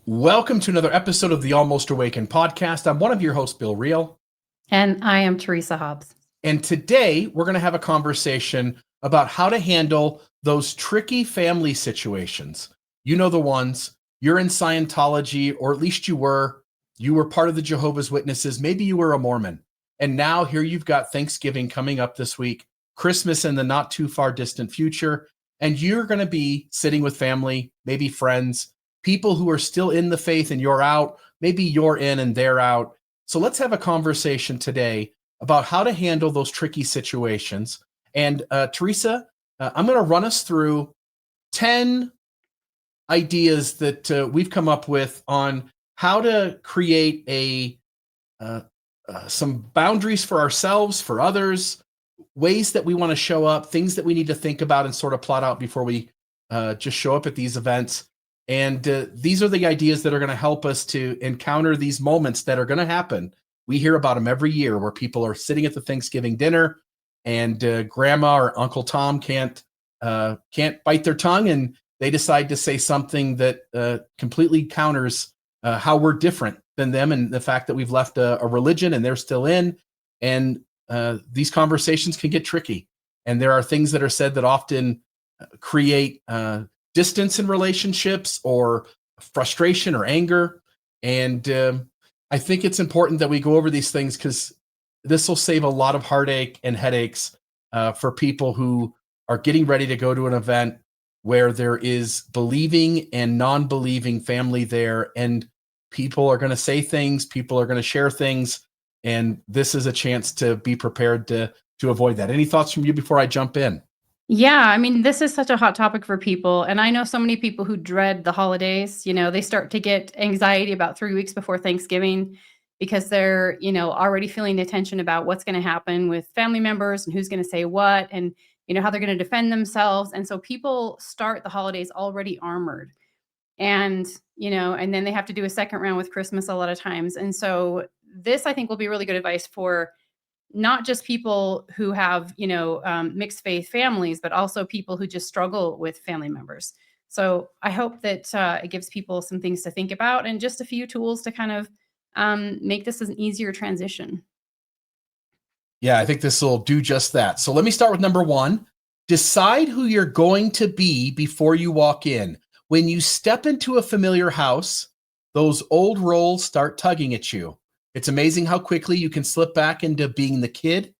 Welcome to another episode of the Almost Awakened podcast. I'm one of your hosts, Bill Reel. And I am Teresa Hobbs. And today we're going to have a conversation about how to handle those tricky family situations. You know the ones. You're in Scientology, or at least you were. You were part of the Jehovah's Witnesses. Maybe you were a Mormon. And now here you've got Thanksgiving coming up this week, Christmas in the not too far distant future. And you're going to be sitting with family, maybe friends, people who are still in the faith and you're out. Maybe you're in and they're out. So let's have a conversation today about how to handle those tricky situations. And Teresa, I'm going to run us through 10 ideas that we've come up with on how to create some boundaries for ourselves, for others, ways that we want to show up, things that we need to think about and sort of plot out before we just show up at these events. And these are the ideas that are going to help us to encounter these moments that are going to happen. We hear about them every year where people are sitting at the Thanksgiving dinner and grandma or Uncle Tom can't bite their tongue, and they decide to say something that completely counters how we're different than them, and the fact that we've left a religion and they're still in. And these conversations can get tricky. And there are things that are said that often create distance in relationships or frustration or anger. And I think it's important that we go over these things because this will save a lot of heartache and headaches for people who are getting ready to go to an event where there is believing and non-believing family there. And people are going to say things, people are going to share things. And this is a chance to be prepared to avoid that. Any thoughts from you before I jump in? Yeah, I mean, this is such a hot topic for people. And I know so many people who dread the holidays. They start to get anxiety about 3 weeks before Thanksgiving because they're, already feeling the tension about what's going to happen with family members and who's going to say what and, how they're going to defend themselves. And so people start the holidays already armored. And, and then they have to do a second round with Christmas a lot of times. And so this, I think, will be really good advice for not just people who have, mixed faith families, but also people who just struggle with family members. So I hope that it gives people some things to think about and just a few tools to kind of make this an easier transition. Yeah, I think this will do just that. So let me start with number one. Decide who you're going to be before you walk in. When you step into a familiar house, those old roles start tugging at you. It's amazing how quickly you can slip back into being the kid,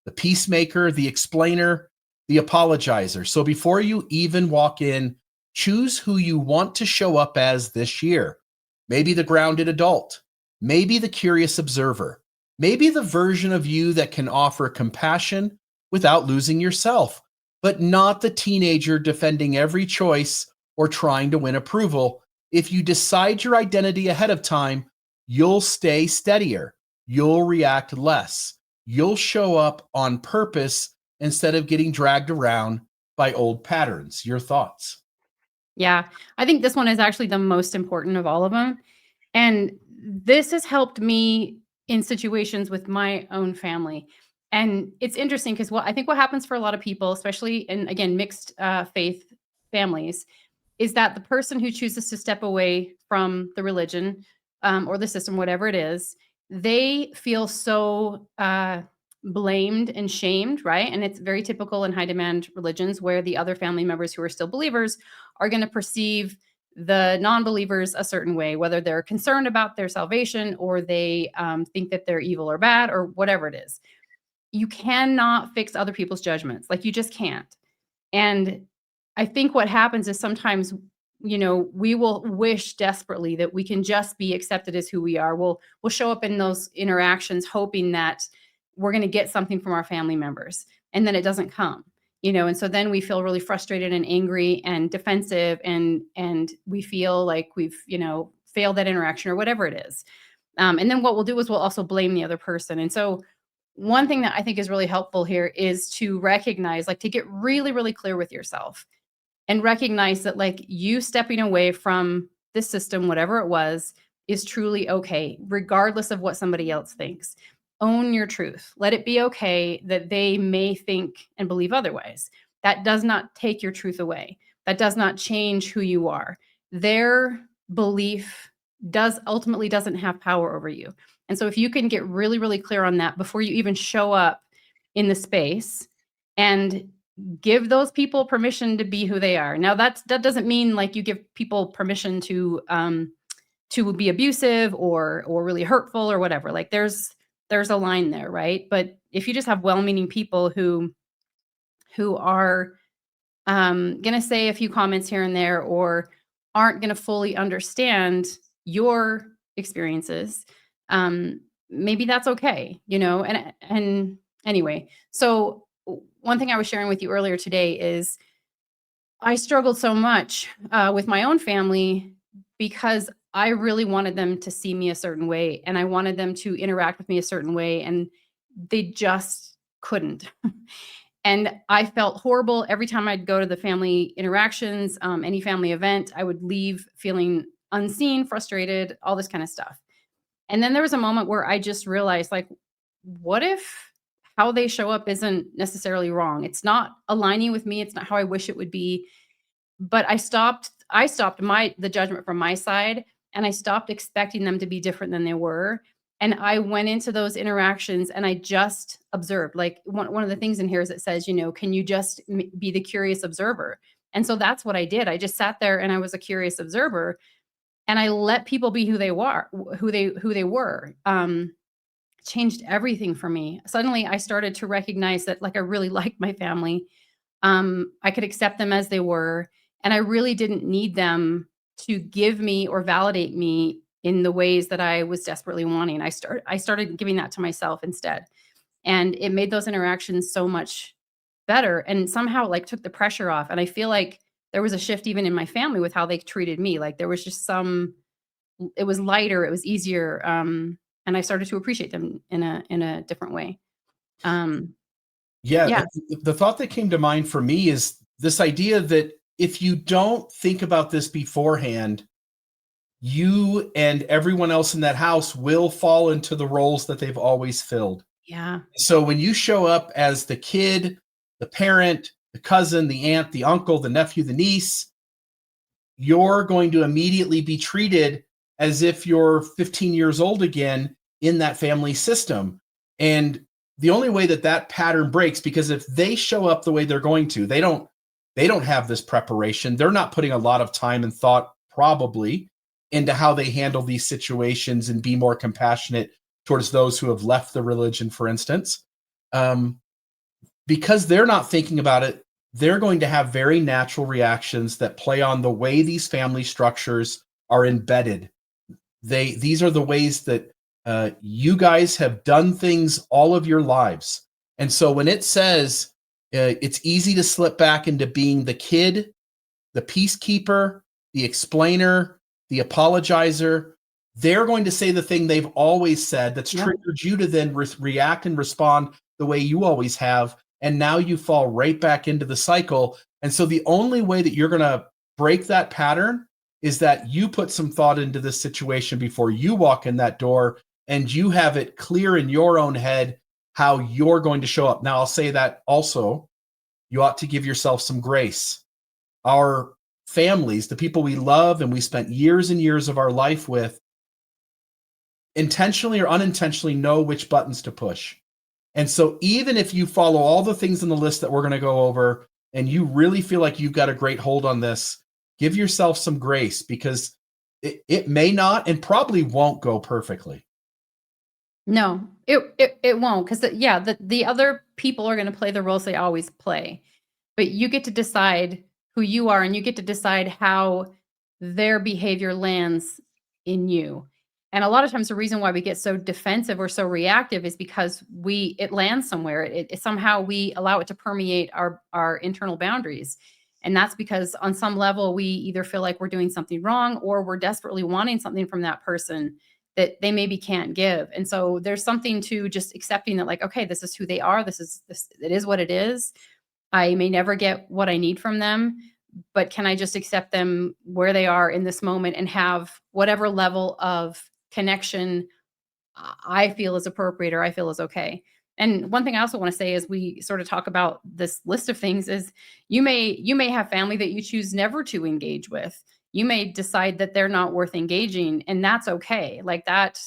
the peacemaker, the explainer, the apologizer. So before you even walk in, choose who you want to show up as this year. Maybe the grounded adult, maybe the curious observer, maybe the version of you that can offer compassion without losing yourself, but not the teenager defending every choice or trying to win approval. If you decide your identity ahead of time, you'll stay steadier. You'll react less. You'll show up on purpose instead of getting dragged around by old patterns. Your thoughts? Yeah, I think this one is actually the most important of all of them. And this has helped me in situations with my own family. And it's interesting because I think what happens for a lot of people, especially in, again, mixed faith families, is that the person who chooses to step away from the religion or the system, whatever it is, they feel so blamed and shamed, right? And it's very typical in high demand religions where the other family members who are still believers are going to perceive the non-believers a certain way, whether they're concerned about their salvation or they think that they're evil or bad or whatever it is. You cannot fix other people's judgments. Like, you just can't. And I think what happens is sometimes, we will wish desperately that we can just be accepted as who we are. We'll show up in those interactions hoping that we're going to get something from our family members, and then it doesn't come, and so then we feel really frustrated and angry and defensive, and we feel like we've, failed that interaction or whatever it is. And then what we'll do is we'll also blame the other person. And so one thing that I think is really helpful here is to recognize, like, to get really, really clear with yourself and recognize that, like, you stepping away from this system, whatever it was, is truly okay, regardless of what somebody else thinks. Own your truth. Let it be okay that they may think and believe otherwise. That does not take your truth away. That does not change who you are. Their belief doesn't have power over you. And so if you can get really, really clear on that before you even show up in the space and give those people permission to be who they are. Now that doesn't mean like you give people permission to be abusive or really hurtful or whatever. Like there's a line there, right? But if you just have well-meaning people who are going to say a few comments here and there or aren't going to fully understand your experiences, maybe that's okay, and anyway, so one thing I was sharing with you earlier today is I struggled so much with my own family because I really wanted them to see me a certain way and I wanted them to interact with me a certain way, and they just couldn't. And I felt horrible every time I'd go to the family interactions, any family event. I would leave feeling unseen, frustrated, all this kind of stuff. And then there was a moment where I just realized, like, what if how they show up isn't necessarily wrong? It's not aligning with me. It's not how I wish it would be. But I stopped the judgment from my side, and I stopped expecting them to be different than they were. And I went into those interactions and I just observed. Like one of the things in here is it says, can you just be the curious observer? And so that's what I did. I just sat there and I was a curious observer, and I let people be who they were, changed everything for me. Suddenly I started to recognize that, like, I really liked my family. I could accept them as they were, and I really didn't need them to give me or validate me in the ways that I was desperately wanting. I started giving that to myself instead. And it made those interactions so much better and somehow like took the pressure off. And I feel like there was a shift even in my family with how they treated me. Like there was just it was lighter, it was easier. And I started to appreciate them in a different way. Yeah, Yeah. the thought that came to mind for me is this idea that if you don't think about this beforehand, you and everyone else in that house will fall into the roles that they've always filled. Yeah. So when you show up as the kid, the parent, the cousin, the aunt, the uncle, the nephew, the niece, you're going to immediately be treated as if you're 15 years old again in that family system. And the only way that pattern breaks, because if they show up the way they're going to, they don't have this preparation. They're not putting a lot of time and thought probably into how they handle these situations and be more compassionate towards those who have left the religion, for instance. Because they're not thinking about it, they're going to have very natural reactions that play on the way these family structures are embedded. These are the ways that you guys have done things all of your lives. And so when it says it's easy to slip back into being the kid, the peacekeeper, the explainer, the apologizer, they're going to say the thing they've always said that's triggered you to then react and respond the way you always have. And now you fall right back into the cycle. And so the only way that you're going to break that pattern is that you put some thought into this situation before you walk in that door, and you have it clear in your own head how you're going to show up. Now, I'll say that also, you ought to give yourself some grace. Our families, the people we love and we spent years and years of our life with, intentionally or unintentionally know which buttons to push. And so even if you follow all the things on the list that we're going to go over and you really feel like you've got a great hold on this, give yourself some grace, because it may not and probably won't go perfectly. No, it won't, because the other people are going to play the roles they always play, but you get to decide who you are, and you get to decide how their behavior lands in you. And a lot of times the reason why we get so defensive or so reactive is because it lands somewhere. It somehow we allow it to permeate our internal boundaries. And that's because on some level we either feel like we're doing something wrong or we're desperately wanting something from that person that they maybe can't give. And so there's something to just accepting that, like, okay, this is who they are. It is what it is. I may never get what I need from them, but can I just accept them where they are in this moment and have whatever level of connection I feel is appropriate or I feel is okay. And one thing I also want to say as we sort of talk about this list of things is you may have family that you choose never to engage with. you may decide that they're not worth engaging, and that's okay. Like that,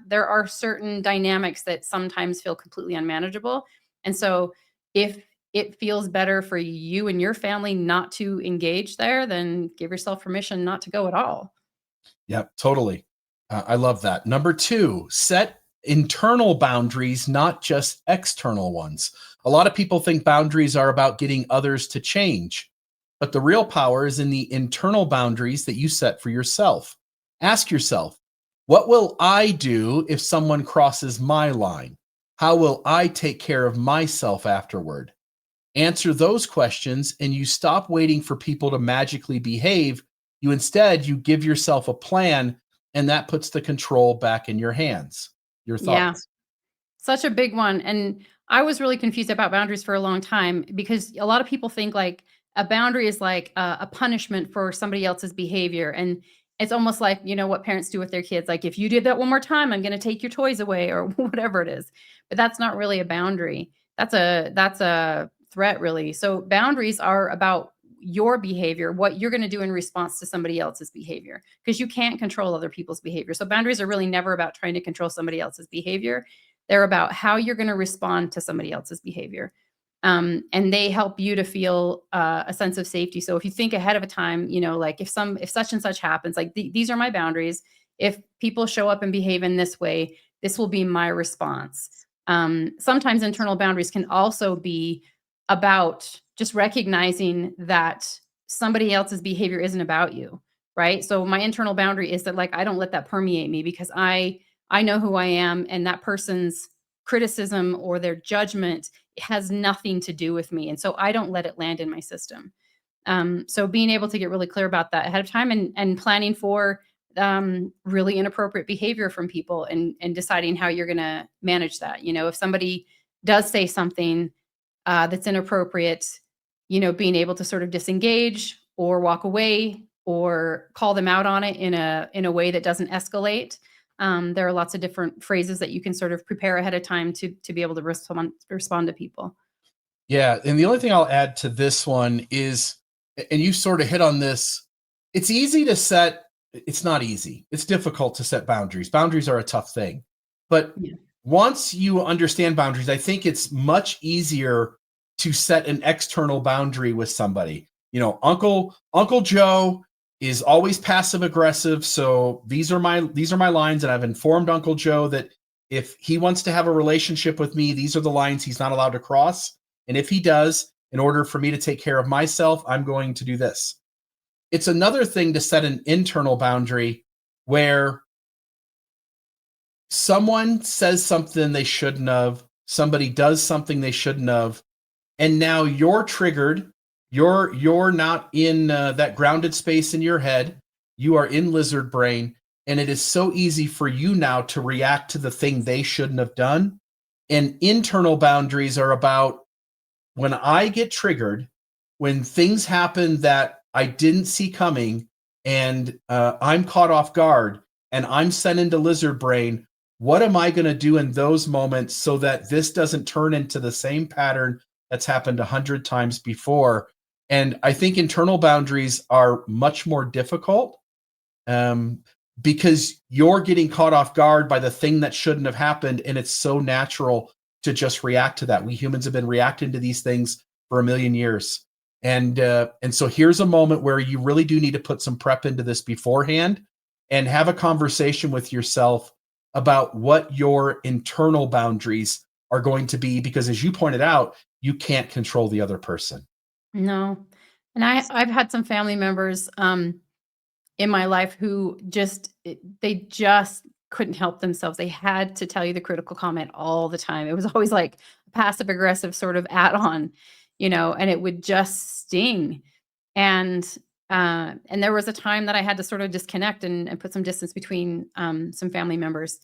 there are certain dynamics that sometimes feel completely unmanageable. And so if it feels better for you and your family not to engage there, then give yourself permission not to go at all. Yep, totally. I love that. Number two, set internal boundaries, not just external ones. A lot of people think boundaries are about getting others to change, but the real power is in the internal boundaries that you set for yourself. Ask yourself, what will I do if someone crosses my line? How will I take care of myself afterward? Answer those questions and you stop waiting for people to magically behave. You give yourself a plan, and that puts the control back in your hands. Your Yeah. thoughts? Such a big one, and I was really confused about boundaries for a long time because a lot of people think like a boundary is like a punishment for somebody else's behavior, and it's almost like, what parents do with their kids, like, "If you did that one more time, I'm gonna take your toys away," or whatever it is. But that's not really a boundary. That's a threat, really. So boundaries are about your behavior, what you're gonna do in response to somebody else's behavior, because you can't control other people's behavior. So boundaries are really never about trying to control somebody else's behavior. They're about how you're going to respond to somebody else's behavior. And they help you to feel a sense of safety. So if you think ahead of a time, like if such and such happens, like these are my boundaries. If people show up and behave in this way, this will be my response. Sometimes internal boundaries can also be about just recognizing that somebody else's behavior isn't about you, right? So my internal boundary is that, like, I don't let that permeate me, because I know who I am, and that person's criticism or their judgment has nothing to do with me. And so I don't let it land in my system. So being able to get really clear about that ahead of time, and planning for really inappropriate behavior from people, and deciding how you're going to manage that. If somebody does say something that's inappropriate, being able to sort of disengage or walk away or call them out on it in a way that doesn't escalate. There are lots of different phrases that you can sort of prepare ahead of time to be able to respond to people. Yeah, and the only thing I'll add to this one is, and you sort of hit on this, it's easy to set, it's not easy. It's difficult to set boundaries. Boundaries are a tough thing. But Yeah. once you understand boundaries, I think it's much easier to set an external boundary with somebody. Uncle Joe is always passive aggressive, so these are my lines, and I've informed Uncle Joe that if he wants to have a relationship with me, these are the lines he's not allowed to cross. And if he does, in order for me to take care of myself, I'm going to do this. It's another thing to set an internal boundary where someone says something they shouldn't have, somebody does something they shouldn't have, and now you're triggered. You're not in that grounded space in your head. You are in lizard brain, and it is so easy for you now to react to the thing they shouldn't have done. And internal boundaries are about, when I get triggered, when things happen that I didn't see coming, and I'm caught off guard and I'm sent into lizard brain, what am I going to do in those moments so that this doesn't turn into the same pattern that's happened 100 times before? And I think internal boundaries are much more difficult, um, because you're getting caught off guard by the thing that shouldn't have happened. And it's so natural to just react to that. We humans have been reacting to these things for a million years. And so here's a moment where you really do need to put some prep into this beforehand and have a conversation with yourself about what your internal boundaries are going to be, because as you pointed out, you can't control the other person. No. And I've had some family members in my life who they just couldn't help themselves. They had to tell you the critical comment all the time. It was always like passive aggressive sort of add-on, and it would just sting. And and there was a time that I had to sort of disconnect and put some distance between some family members.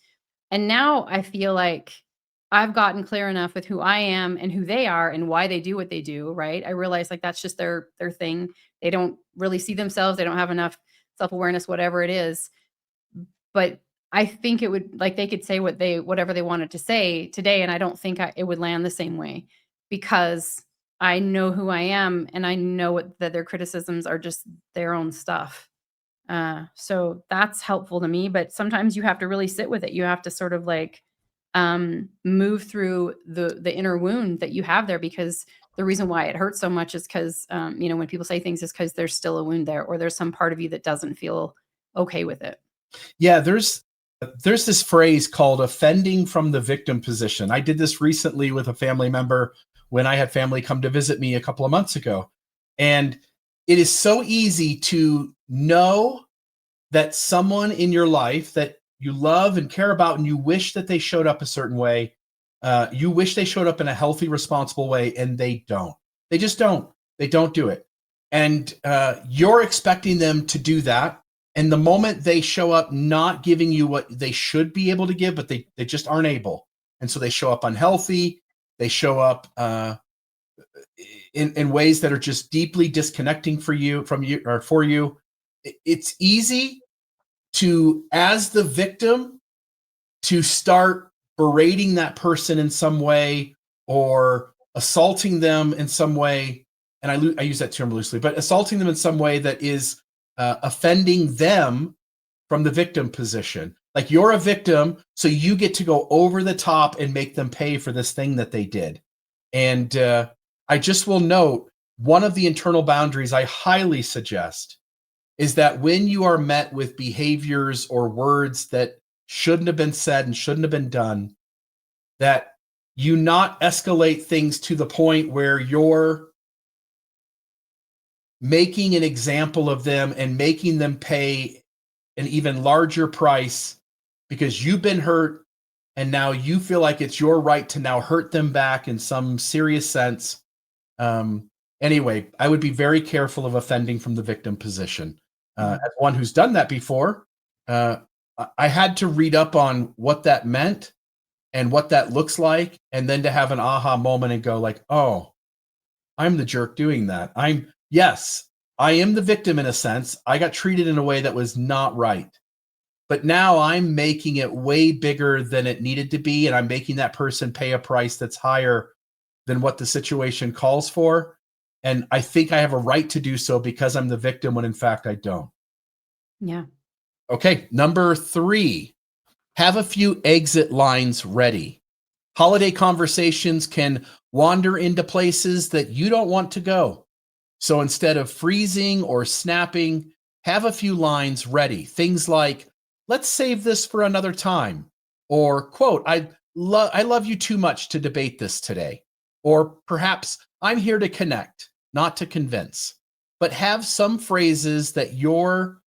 And now I feel like I've gotten clear enough with who I am and who they are and why they do what they do, right? I realize, like, that's just their thing. They don't really see themselves. They don't have enough self-awareness, whatever it is. But I think it would, like, they could say whatever they wanted to say today, and I don't think it would land the same way, because I know who I am, and I know that their criticisms are just their own stuff. So that's helpful to me, but sometimes you have to really sit with it. You have to sort of like move through the inner wound that you have there, because the reason why it hurts so much is because when people say things is because there's still a wound there, or there's some part of you that doesn't feel okay with it. Yeah, there's this phrase called offending from the victim position. I did this recently with a family member when I had family come to visit me a couple of months ago. And it is so easy to know that someone in your life that you love and care about and you wish that they showed up a certain way, you wish they showed up in a healthy, responsible way, and they don't. They just don't. They don't do it. And you're expecting them to do that. And the moment they show up not giving you what they should be able to give, but they just aren't able. And so they show up unhealthy. They show up in ways that are just deeply disconnecting for you. It's easy to, as the victim, to start berating that person in some way or assaulting them in some way. And I use that term loosely, but assaulting them in some way that is offending them from the victim position. Like, you're a victim, so you get to go over the top and make them pay for this thing that they did. And I just will note, one of the internal boundaries I highly suggest is that when you are met with behaviors or words that shouldn't have been said and shouldn't have been done, that you not escalate things to the point where you're making an example of them and making them pay an even larger price because you've been hurt and now you feel like it's your right to now hurt them back in some serious sense. Anyway, I would be very careful of offending from the victim position. As one who's done that before, I had to read up on what that meant and what that looks like, and then to have an aha moment and go like, oh, I'm the jerk doing that. Yes, I am the victim in a sense. I got treated in a way that was not right. But now I'm making it way bigger than it needed to be, and I'm making that person pay a price that's higher than what the situation calls for. And I think I have a right to do so because I'm the victim, when in fact I don't. Yeah. Okay, number 3, have a few exit lines ready. Holiday conversations can wander into places that you don't want to go. So instead of freezing or snapping, have a few lines ready. Things like, let's save this for another time. Or, quote, I love you too much to debate this today. Or perhaps, I'm here to connect, not to convince. But have some phrases that you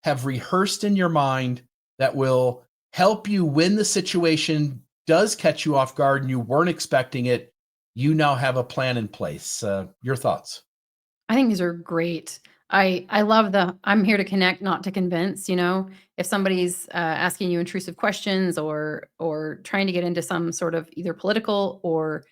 have rehearsed in your mind that will help you when the situation does catch you off guard and you weren't expecting it. You now have a plan in place. Your thoughts? I think these are great. I love the I'm here to connect, not to convince. If somebody's asking you intrusive questions or trying to get into some sort of either political or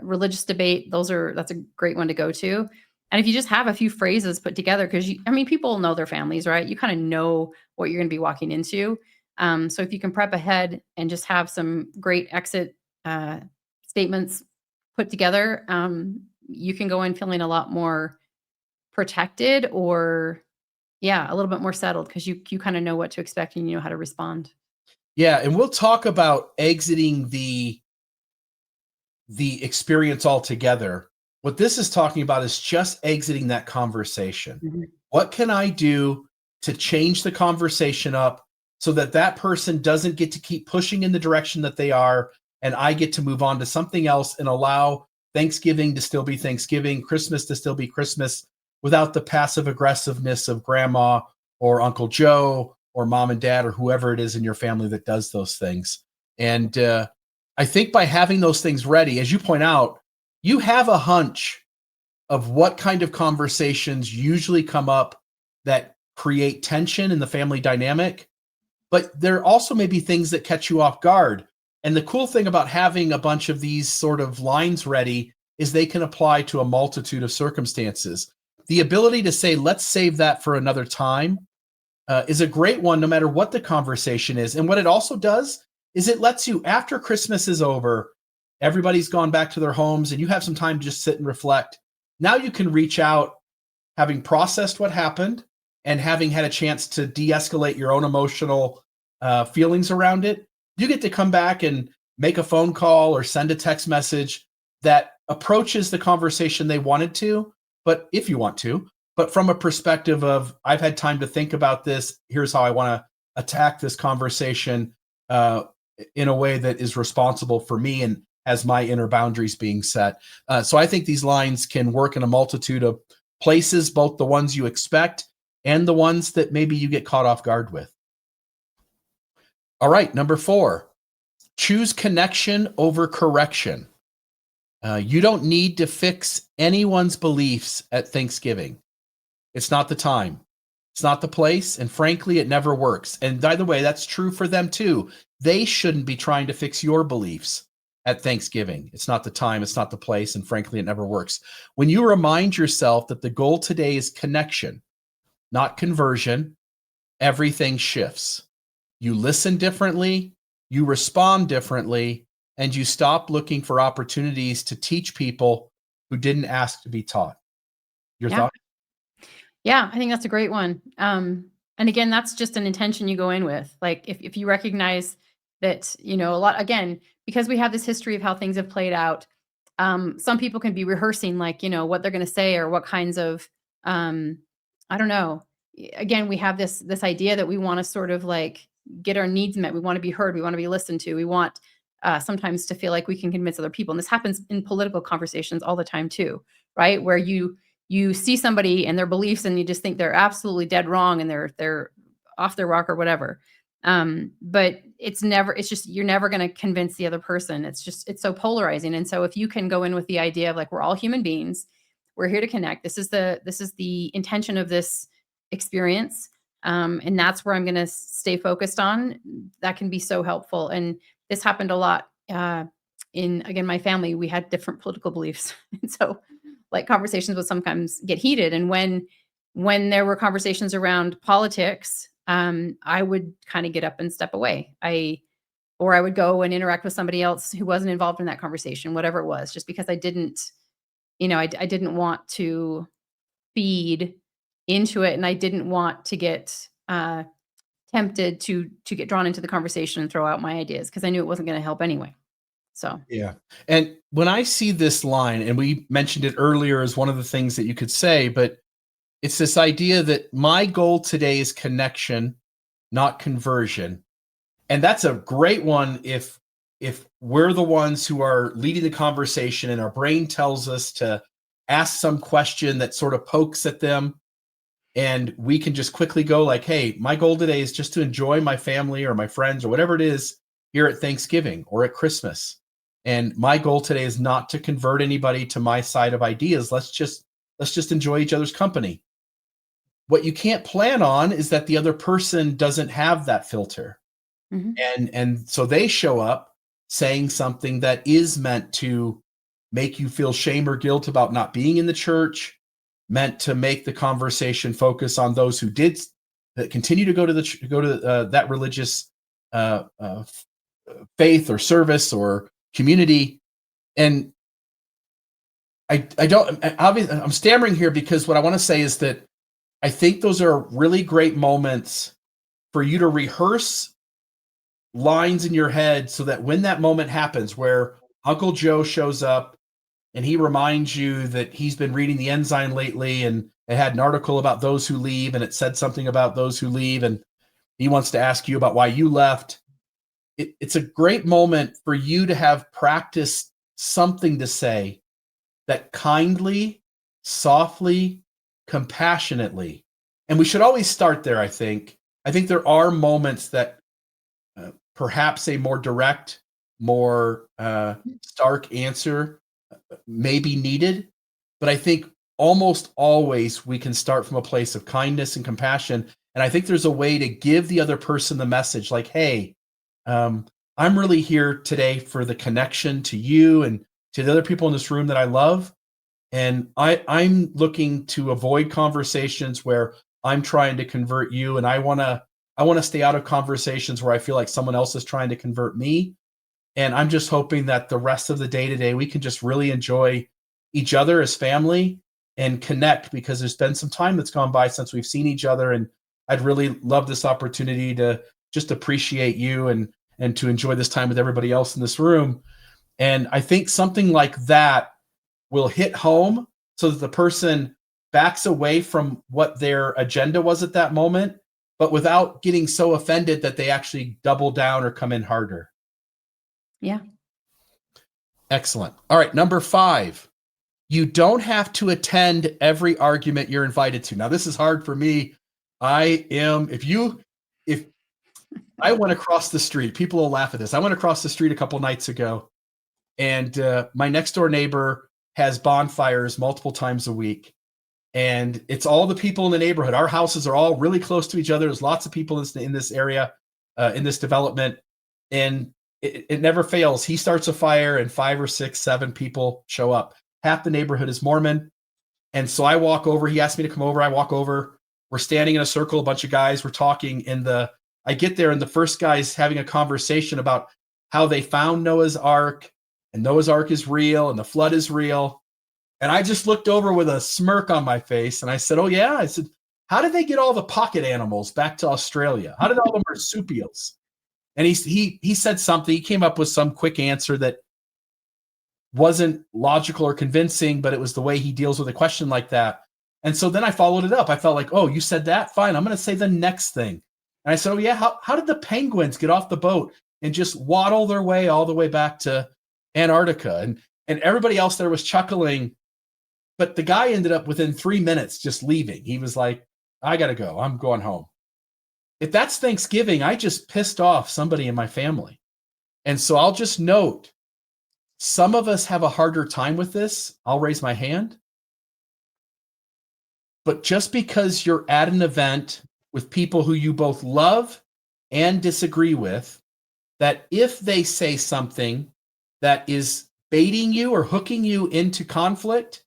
religious debate, that's a great one to go to. And if you just have a few phrases put together, because people know their families, right? You kind of know what you're going to be walking into. So if you can prep ahead and just have some great exit statements put together, you can go in feeling a lot more protected, or a little bit more settled, because you kind of know what to expect and you know how to respond. Yeah, and we'll talk about exiting the experience altogether. What this is talking about is just exiting that conversation. Mhm. What can I do to change the conversation up so that that person doesn't get to keep pushing in the direction that they are, and I get to move on to something else and allow Thanksgiving to still be Thanksgiving, Christmas to still be Christmas, without the passive aggressiveness of grandma or Uncle Joe or mom and dad or whoever it is in your family that does those things. And I think by having those things ready, as you point out, you have a hunch of what kind of conversations usually come up that create tension in the family dynamic. But there also may be things that catch you off guard. And the cool thing about having a bunch of these sort of lines ready is they can apply to a multitude of circumstances. The ability to say, let's save that for another time, is a great one, no matter what the conversation is. And what it also does is it lets you, after Christmas is over, everybody's gone back to their homes and you have some time to just sit and reflect. Now you can reach out, having processed what happened and having had a chance to de-escalate your own emotional feelings around it. You get to come back and make a phone call or send a text message that approaches the conversation they wanted to, but if you want to, but from a perspective of, I've had time to think about this. Here's how I want to attack this conversation in a way that is responsible for me and has my inner boundaries being set. So I think these lines can work in a multitude of places, both the ones you expect and the ones that maybe you get caught off guard with. All right, number 4, choose connection over correction. You don't need to fix anyone's beliefs at Thanksgiving. It's not the time. It's not the place. And frankly, it never works. And by the way, that's true for them too. They shouldn't be trying to fix your beliefs at Thanksgiving. It's not the time. It's not the place. And frankly, it never works. When you remind yourself that the goal today is connection, not conversion, everything shifts. You listen differently, you respond differently, and you stop looking for opportunities to teach people who didn't ask to be taught. Your thought? Yeah, I think that's a great one. And again, that's just an intention you go in with. Like if you recognize that, a lot, again, because we have this history of how things have played out, some people can be rehearsing like, what they're going to say or what kinds of, I don't know. Again, we have this idea that we want to sort of like get our needs met. We want to be heard. We want to be listened to. We want sometimes to feel like we can convince other people. And this happens in political conversations all the time too, right? Where you see somebody and their beliefs and you just think they're absolutely dead wrong and they're off their rock or whatever. But it's just, you're never going to convince the other person. It's so polarizing. And so if you can go in with the idea of like, we're all human beings, we're here to connect. This is the intention of this experience. And that's where I'm going to stay focused on. That can be so helpful. And this happened a lot in, again, my family. We had different political beliefs. And so like conversations would sometimes get heated. And when there were conversations around politics, I would kind of get up and step away. Or I would go and interact with somebody else who wasn't involved in that conversation, whatever it was, just because I didn't, I didn't want to feed into it. And I didn't want to get tempted to get drawn into the conversation and throw out my ideas because I knew it wasn't going to help anyway. So, yeah. And when I see this line, and we mentioned it earlier as one of the things that you could say, but it's this idea that my goal today is connection, not conversion. And that's a great one if we're the ones who are leading the conversation and our brain tells us to ask some question that sort of pokes at them. And we can just quickly go like, hey, my goal today is just to enjoy my family or my friends or whatever it is here at Thanksgiving or at Christmas. And my goal today is not to convert anybody to my side of ideas. Let's just enjoy each other's company. What you can't plan on is that the other person doesn't have that filter. Mm-hmm. And so they show up saying something that is meant to make you feel shame or guilt about not being in the church, meant to make the conversation focus on those who that continue to go to that religious faith or service or community. And I'm stammering here because what I want to say is that I think those are really great moments for you to rehearse lines in your head so that when that moment happens where Uncle Joe shows up and he reminds you that he's been reading the Ensign lately and it had an article about those who leave and it said something about those who leave and he wants to ask you about why you left. It's a great moment for you to have practiced something to say that kindly, softly, compassionately, and we should always start there, I think. I think there are moments that perhaps a more direct, more stark answer may be needed, but I think almost always we can start from a place of kindness and compassion. And I think there's a way to give the other person the message like, hey, I'm really here today for the connection to you and to the other people in this room that I love. And I'm looking to avoid conversations where I'm trying to convert you. And I want to stay out of conversations where I feel like someone else is trying to convert me. And I'm just hoping that the rest of the day today, we can just really enjoy each other as family and connect, because there's been some time that's gone by since we've seen each other. And I'd really love this opportunity to just appreciate you and to enjoy this time with everybody else in this room. And I think something like that will hit home so that the person backs away from what their agenda was at that moment, but without getting so offended that they actually double down or come in harder. Yeah. Excellent. All right, number 5. You don't have to attend every argument you're invited to. Now, this is hard for me. If I went across the street, people will laugh at this. I went across the street a couple nights ago, and my next door neighbor has bonfires multiple times a week. And it's all the people in the neighborhood. Our houses are all really close to each other. There's lots of people in this area, in this development, and it never fails. He starts a fire, and 5 or 6, 7 people show up. Half the neighborhood is Mormon. And so I walk over. He asked me to come over. I walk over. We're standing in a circle, a bunch of guys. We're talking. I get there, and the first guy's having a conversation about how they found Noah's Ark, and Noah's Ark is real, and the flood is real. And I just looked over with a smirk on my face, and I said, "Oh yeah." I said, "How did they get all the pocket animals back to Australia? How did all the marsupials?" And he said something. He came up with some quick answer that wasn't logical or convincing, but it was the way he deals with a question like that. And so then I followed it up. I felt like, "Oh, you said that? Fine. I'm going to say the next thing." And I said, "Oh yeah, how did the penguins get off the boat and just waddle their way all the way back to Antarctica?" And everybody else there was chuckling, but the guy ended up within 3 minutes just leaving. He was like, "I got to go. I'm going home." If that's Thanksgiving, I just pissed off somebody in my family. And so I'll just note, some of us have a harder time with this. I'll raise my hand. But just because you're at an event with people who you both love and disagree with, that if they say something that is baiting you or hooking you into conflict,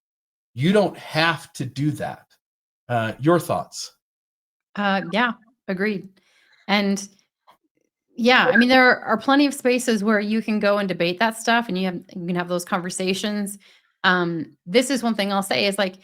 you don't have to do that. Your thoughts? Yeah, agreed. And yeah, I mean, there are plenty of spaces where you can go and debate that stuff, and you can have those conversations. This is one thing I'll say is like,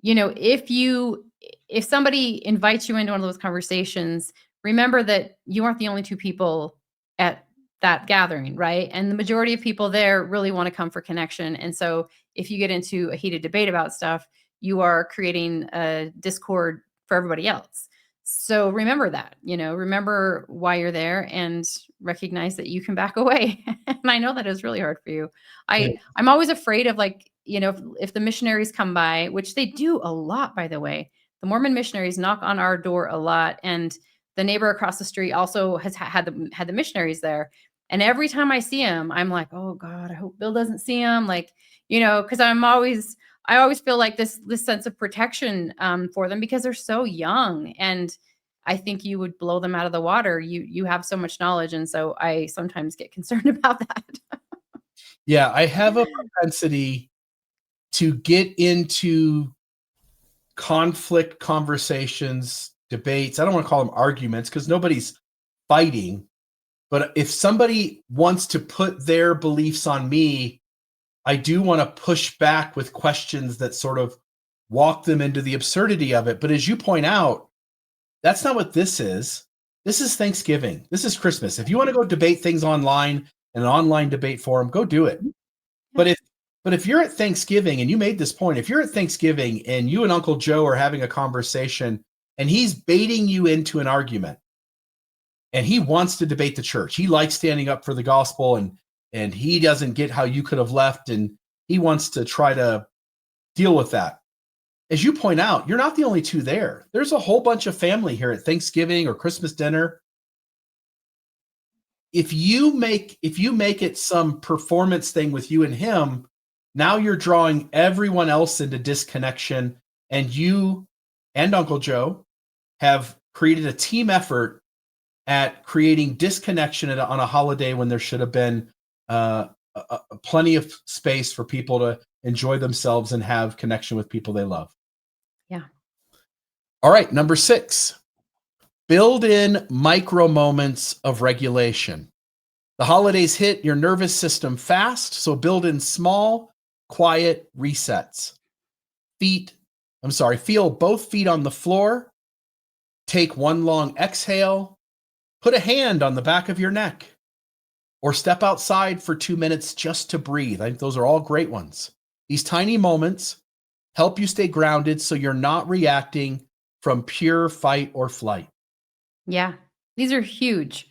if somebody invites you into one of those conversations, remember that you aren't the only 2 people at that gathering, right? And the majority of people there really want to come for connection. And so if you get into a heated debate about stuff, you are creating a discord for everybody else. So remember that, remember why you're there, and recognize that you can back away. And I know that is really hard for you. Yeah. I'm always afraid of, like, if the missionaries come by, which they do a lot, by the way. The Mormon missionaries knock on our door a lot, and the neighbor across the street also has had the missionaries there. And every time I see him, I'm like, "Oh God, I hope Bill doesn't see him." Like, because I always feel like this sense of protection for them, because they're so young, and I think you would blow them out of the water. You have so much knowledge, and so I sometimes get concerned about that. Yeah, I have a propensity to get into conflict conversations, debates. I don't want to call them arguments because nobody's fighting. But if somebody wants to put their beliefs on me, I do want to push back with questions that sort of walk them into the absurdity of it. But as you point out, that's not what this is. This is Thanksgiving. This is Christmas. If you want to go debate things online in an online debate forum, go do it. But if you're at Thanksgiving, and you made this point, if you're at Thanksgiving and you and Uncle Joe are having a conversation and he's baiting you into an argument, and he wants to debate the church, he likes standing up for the gospel, and he doesn't get how you could have left, and he wants to try to deal with that. As you point out, you're not the only 2 there. There's a whole bunch of family here at Thanksgiving or Christmas dinner. If you make it some performance thing with you and him, now you're drawing everyone else into disconnection, and you and Uncle Joe have created a team effort at creating disconnection on a holiday when there should have been plenty of space for people to enjoy themselves and have connection with people they love. Yeah. All right, number 6, build in micro moments of regulation. The holidays hit your nervous system fast, so build in small, quiet resets. Feel both feet on the floor. Take one long exhale. Put a hand on the back of your neck, or step outside for 2 minutes just to breathe. I think those are all great ones. These tiny moments help you stay grounded so you're not reacting from pure fight or flight. Yeah, these are huge.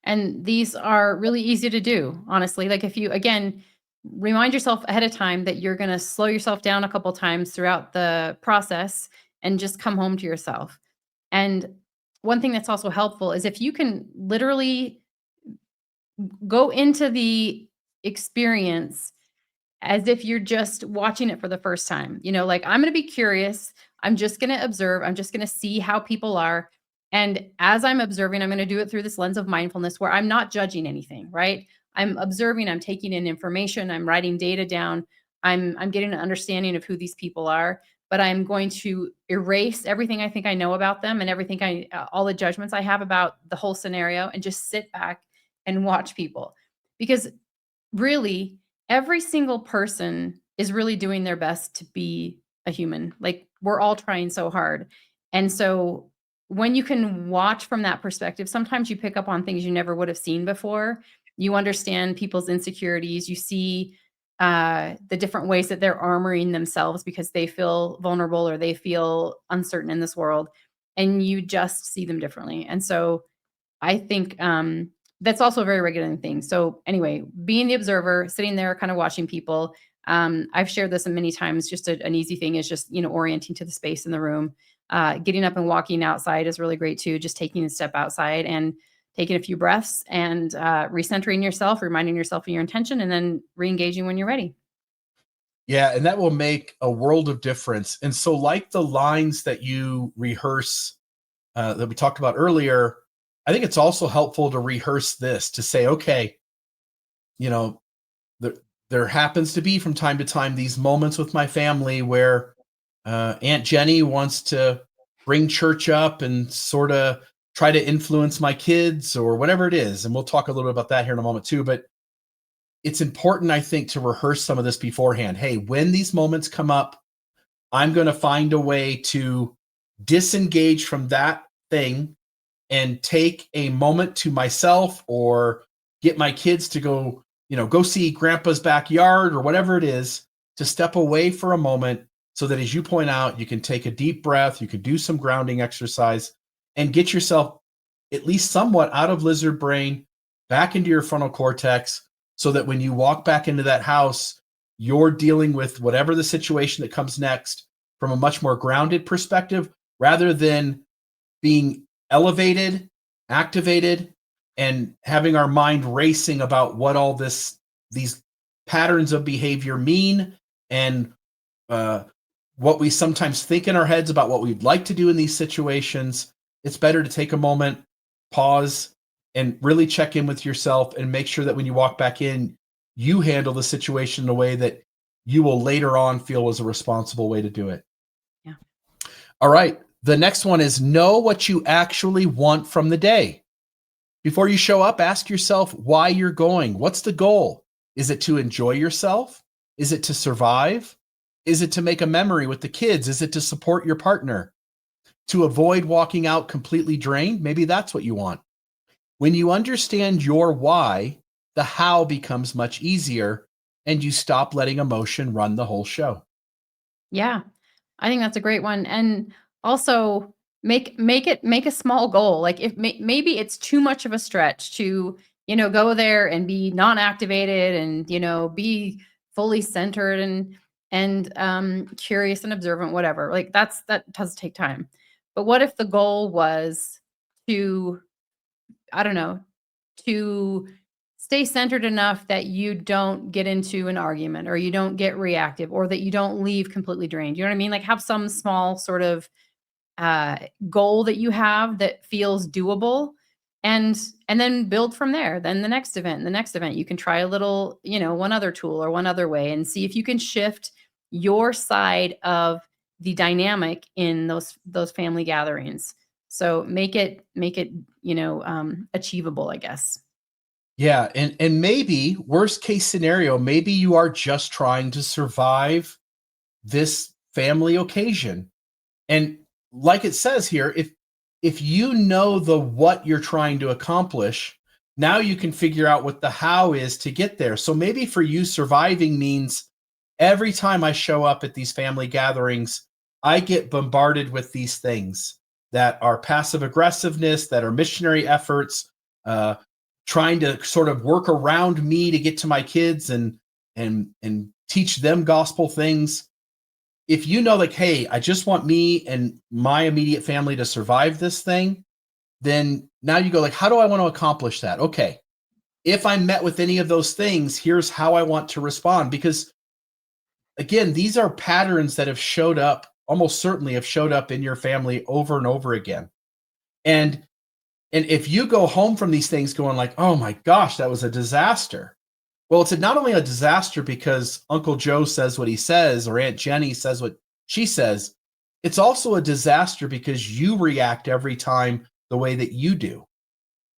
And these are really easy to do, honestly. Like if you, again, remind yourself ahead of time that you're going to slow yourself down a couple times throughout the process and just come home to yourself. And one thing that's also helpful is if you can literally go into the experience as if you're just watching it for the first time. Like I'm going to be curious. I'm just going to observe. I'm just going to see how people are. And as I'm observing, I'm going to do it through this lens of mindfulness where I'm not judging anything, right? I'm observing, I'm taking in information, I'm writing data down. I'm getting an understanding of who these people are, but I'm going to erase everything I think I know about them and everything all the judgments I have about the whole scenario and just sit back and watch people. Because really, every single person is really doing their best to be a human. Like we're all trying so hard. And so when you can watch from that perspective, sometimes you pick up on things you never would have seen before. You understand people's insecurities. You see the different ways that they're armoring themselves because they feel vulnerable or they feel uncertain in this world. And you just see them differently. And so I think that's also a very regular thing. So anyway, being the observer, sitting there, kind of watching people. I've shared this many times. Just an easy thing is just orienting to the space in the room. Getting up and walking outside is really great too. Just taking a step outside and taking a few breaths and recentering yourself, reminding yourself of your intention, and then re-engaging when you're ready. Yeah, and that will make a world of difference. And so, like the lines that you rehearse that we talked about earlier, I think it's also helpful to rehearse this to say, okay, you know, there, there happens to be from time to time these moments with my family where Aunt Jenny wants to bring church up and sort of try to influence my kids or whatever it is. And we'll talk a little bit about that here in a moment too. But it's important, I think, to rehearse some of this beforehand. Hey, when these moments come up, I'm going to find a way to disengage from that thing and take a moment to myself or get my kids to go see grandpa's backyard or whatever it is, to step away for a moment so that, as you point out, you can take a deep breath, you can do some grounding exercise and get yourself at least somewhat out of lizard brain back into your frontal cortex, so that when you walk back into that house, you're dealing with whatever the situation that comes next from a much more grounded perspective, rather than being elevated, activated, and having our mind racing about what all these patterns of behavior mean, and uh, what we sometimes think in our heads about what we'd like to do in these situations. It's better to take a moment, pause, and really check in with yourself and make sure that when you walk back in, you handle the situation in a way that you will later on feel was a responsible way to do it. Yeah. All right. The next one is know what you actually want from the day. Before you show up, ask yourself why you're going. What's the goal? Is it to enjoy yourself? Is it to survive? Is it to make a memory with the kids? Is it to support your partner? To avoid walking out completely drained? Maybe that's what you want. When you understand your why, the how becomes much easier and you stop letting emotion run the whole show. Yeah. I think that's a great one. And also make a small goal. Like if maybe it's too much of a stretch to, go there and be non-activated and, be fully centered and curious and observant, whatever. Like that does take time. But what if the goal was to, I don't know, to stay centered enough that you don't get into an argument or you don't get reactive or that you don't leave completely drained. You know what I mean? Like have some small sort of uh, goal that you have that feels doable and then build from there. Then the next event, you can try a little, one other tool or one other way and see if you can shift your side of the dynamic in those family gatherings. So make it achievable, I guess. Yeah, and maybe worst case scenario, maybe you are just trying to survive this family occasion. And like it says here, if you know the what you're trying to accomplish, now you can figure out what the how is to get there. So maybe for you, surviving means every time I show up at these family gatherings, I get bombarded with these things that are passive aggressiveness, that are missionary efforts, uh, trying to sort of work around me to get to my kids and teach them gospel things. If you know, like, hey, I just want me and my immediate family to survive this thing, then now you go like, how do I want to accomplish that? Okay, if I'm met with any of those things, here's how I want to respond. Because again, these are patterns that have showed up, almost certainly have showed up in your family over and over again. And and if you go home from these things going like, oh my gosh, that was a disaster. Well, it's not only a disaster because Uncle Joe says what he says or Aunt Jenny says what she says, it's also a disaster because you react every time the way that you do.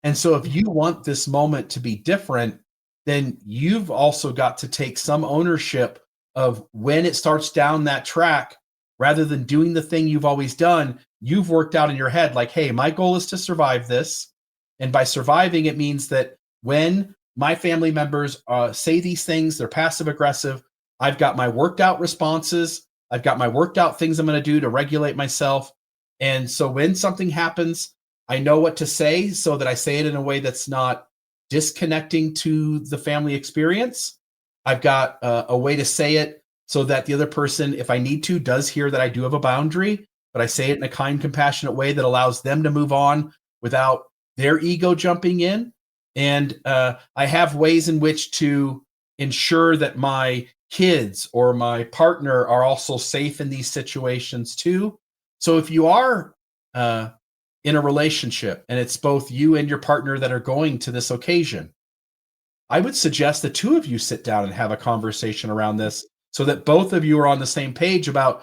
And so if you want this moment to be different, then you've also got to take some ownership of when it starts down that track rather than doing the thing you've always done. You've worked out in your head like, hey, my goal is to survive this. And by surviving, it means that when my family members say these things, they're passive aggressive, I've got my worked out responses. I've got my worked out things I'm going to do to regulate myself. And so when something happens, I know what to say so that I say it in a way that's not disconnecting to the family experience. I've got a way to say it so that the other person, if I need to, does hear that I do have a boundary, but I say it in a kind, compassionate way that allows them to move on without their ego jumping in. And I have ways in which to ensure that my kids or my partner are also safe in these situations too. So if you are in a relationship and it's both you and your partner that are going to this occasion, I would suggest the two of you sit down and have a conversation around this so that both of you are on the same page about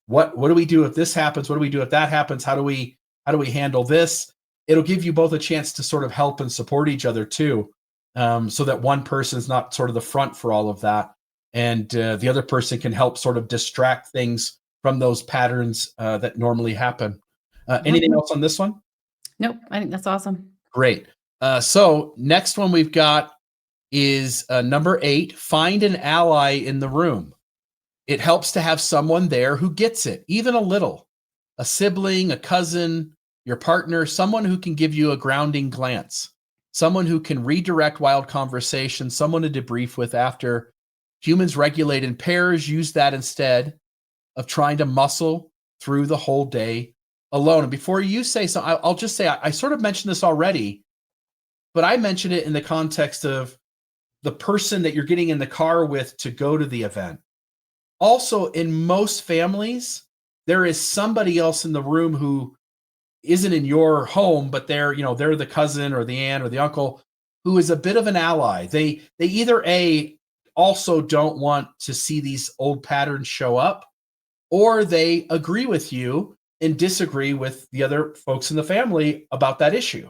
what do we do if this happens? What do we do if that happens? How do we handle this? It'll give you both a chance to sort of help and support each other too, so that one person is not sort of the front for all of that, and the other person can help sort of distract things from those patterns that normally happen. Mhm. Anything else on this one? Nope, I think that's awesome. Great. So next one we've got is number 8. Find an ally in the room. It helps to have someone there who gets it, even a little. A sibling, a cousin, your partner, someone who can give you a grounding glance, someone who can redirect wild conversation, someone to debrief with after. Humans regulate in pairs, use that instead of trying to muscle through the whole day alone. And before you say so, I'll just say I sort of mentioned this already, but I mentioned it in the context of the person that you're getting in the car with to go to the event. Also, in most families, there is somebody else in the room who isn't in your home, but they're the cousin or the aunt or the uncle who is a bit of an ally. They either A, also don't want to see these old patterns show up, or they agree with you and disagree with the other folks in the family about that issue.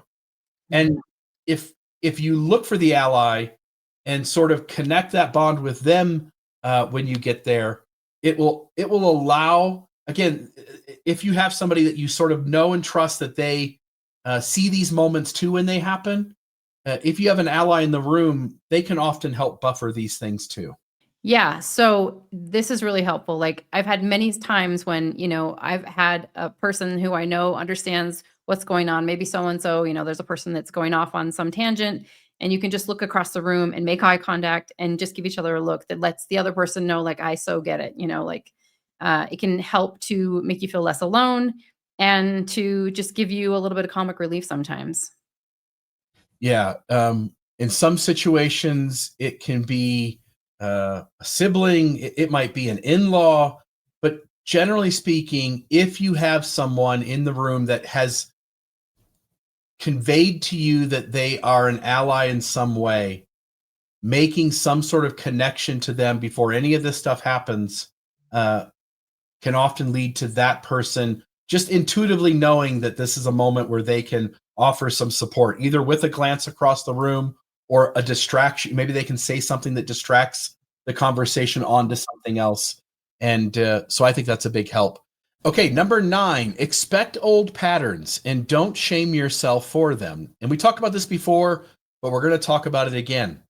And if if you look for the ally and sort of connect that bond with them when you get there, it will allow, again, if you have somebody that you sort of know and trust that they see these moments too when they happen. If you have an ally in the room, they can often help buffer these things too. Yeah, so this is really helpful. Like I've had many times when, I've had a person who I know understands what's going on. Maybe so and so, there's a person that's going off on some tangent and you can just look across the room and make eye contact and just give each other a look that lets the other person know like I so get it, like it can help to make you feel less alone and to just give you a little bit of comic relief sometimes. Yeah. In some situations, it can be a sibling, it might be an in law, but generally speaking, if you have someone in the room that has conveyed to you that they are an ally in some way, making some sort of connection to them before any of this stuff happens uh, can often lead to that person just intuitively knowing that this is a moment where they can offer some support, either with a glance across the room or a distraction. Maybe they can say something that distracts the conversation onto something else. And so I think that's a big help. Okay, number 9, expect old patterns and don't shame yourself for them. And we talked about this before, but we're going to talk about it again.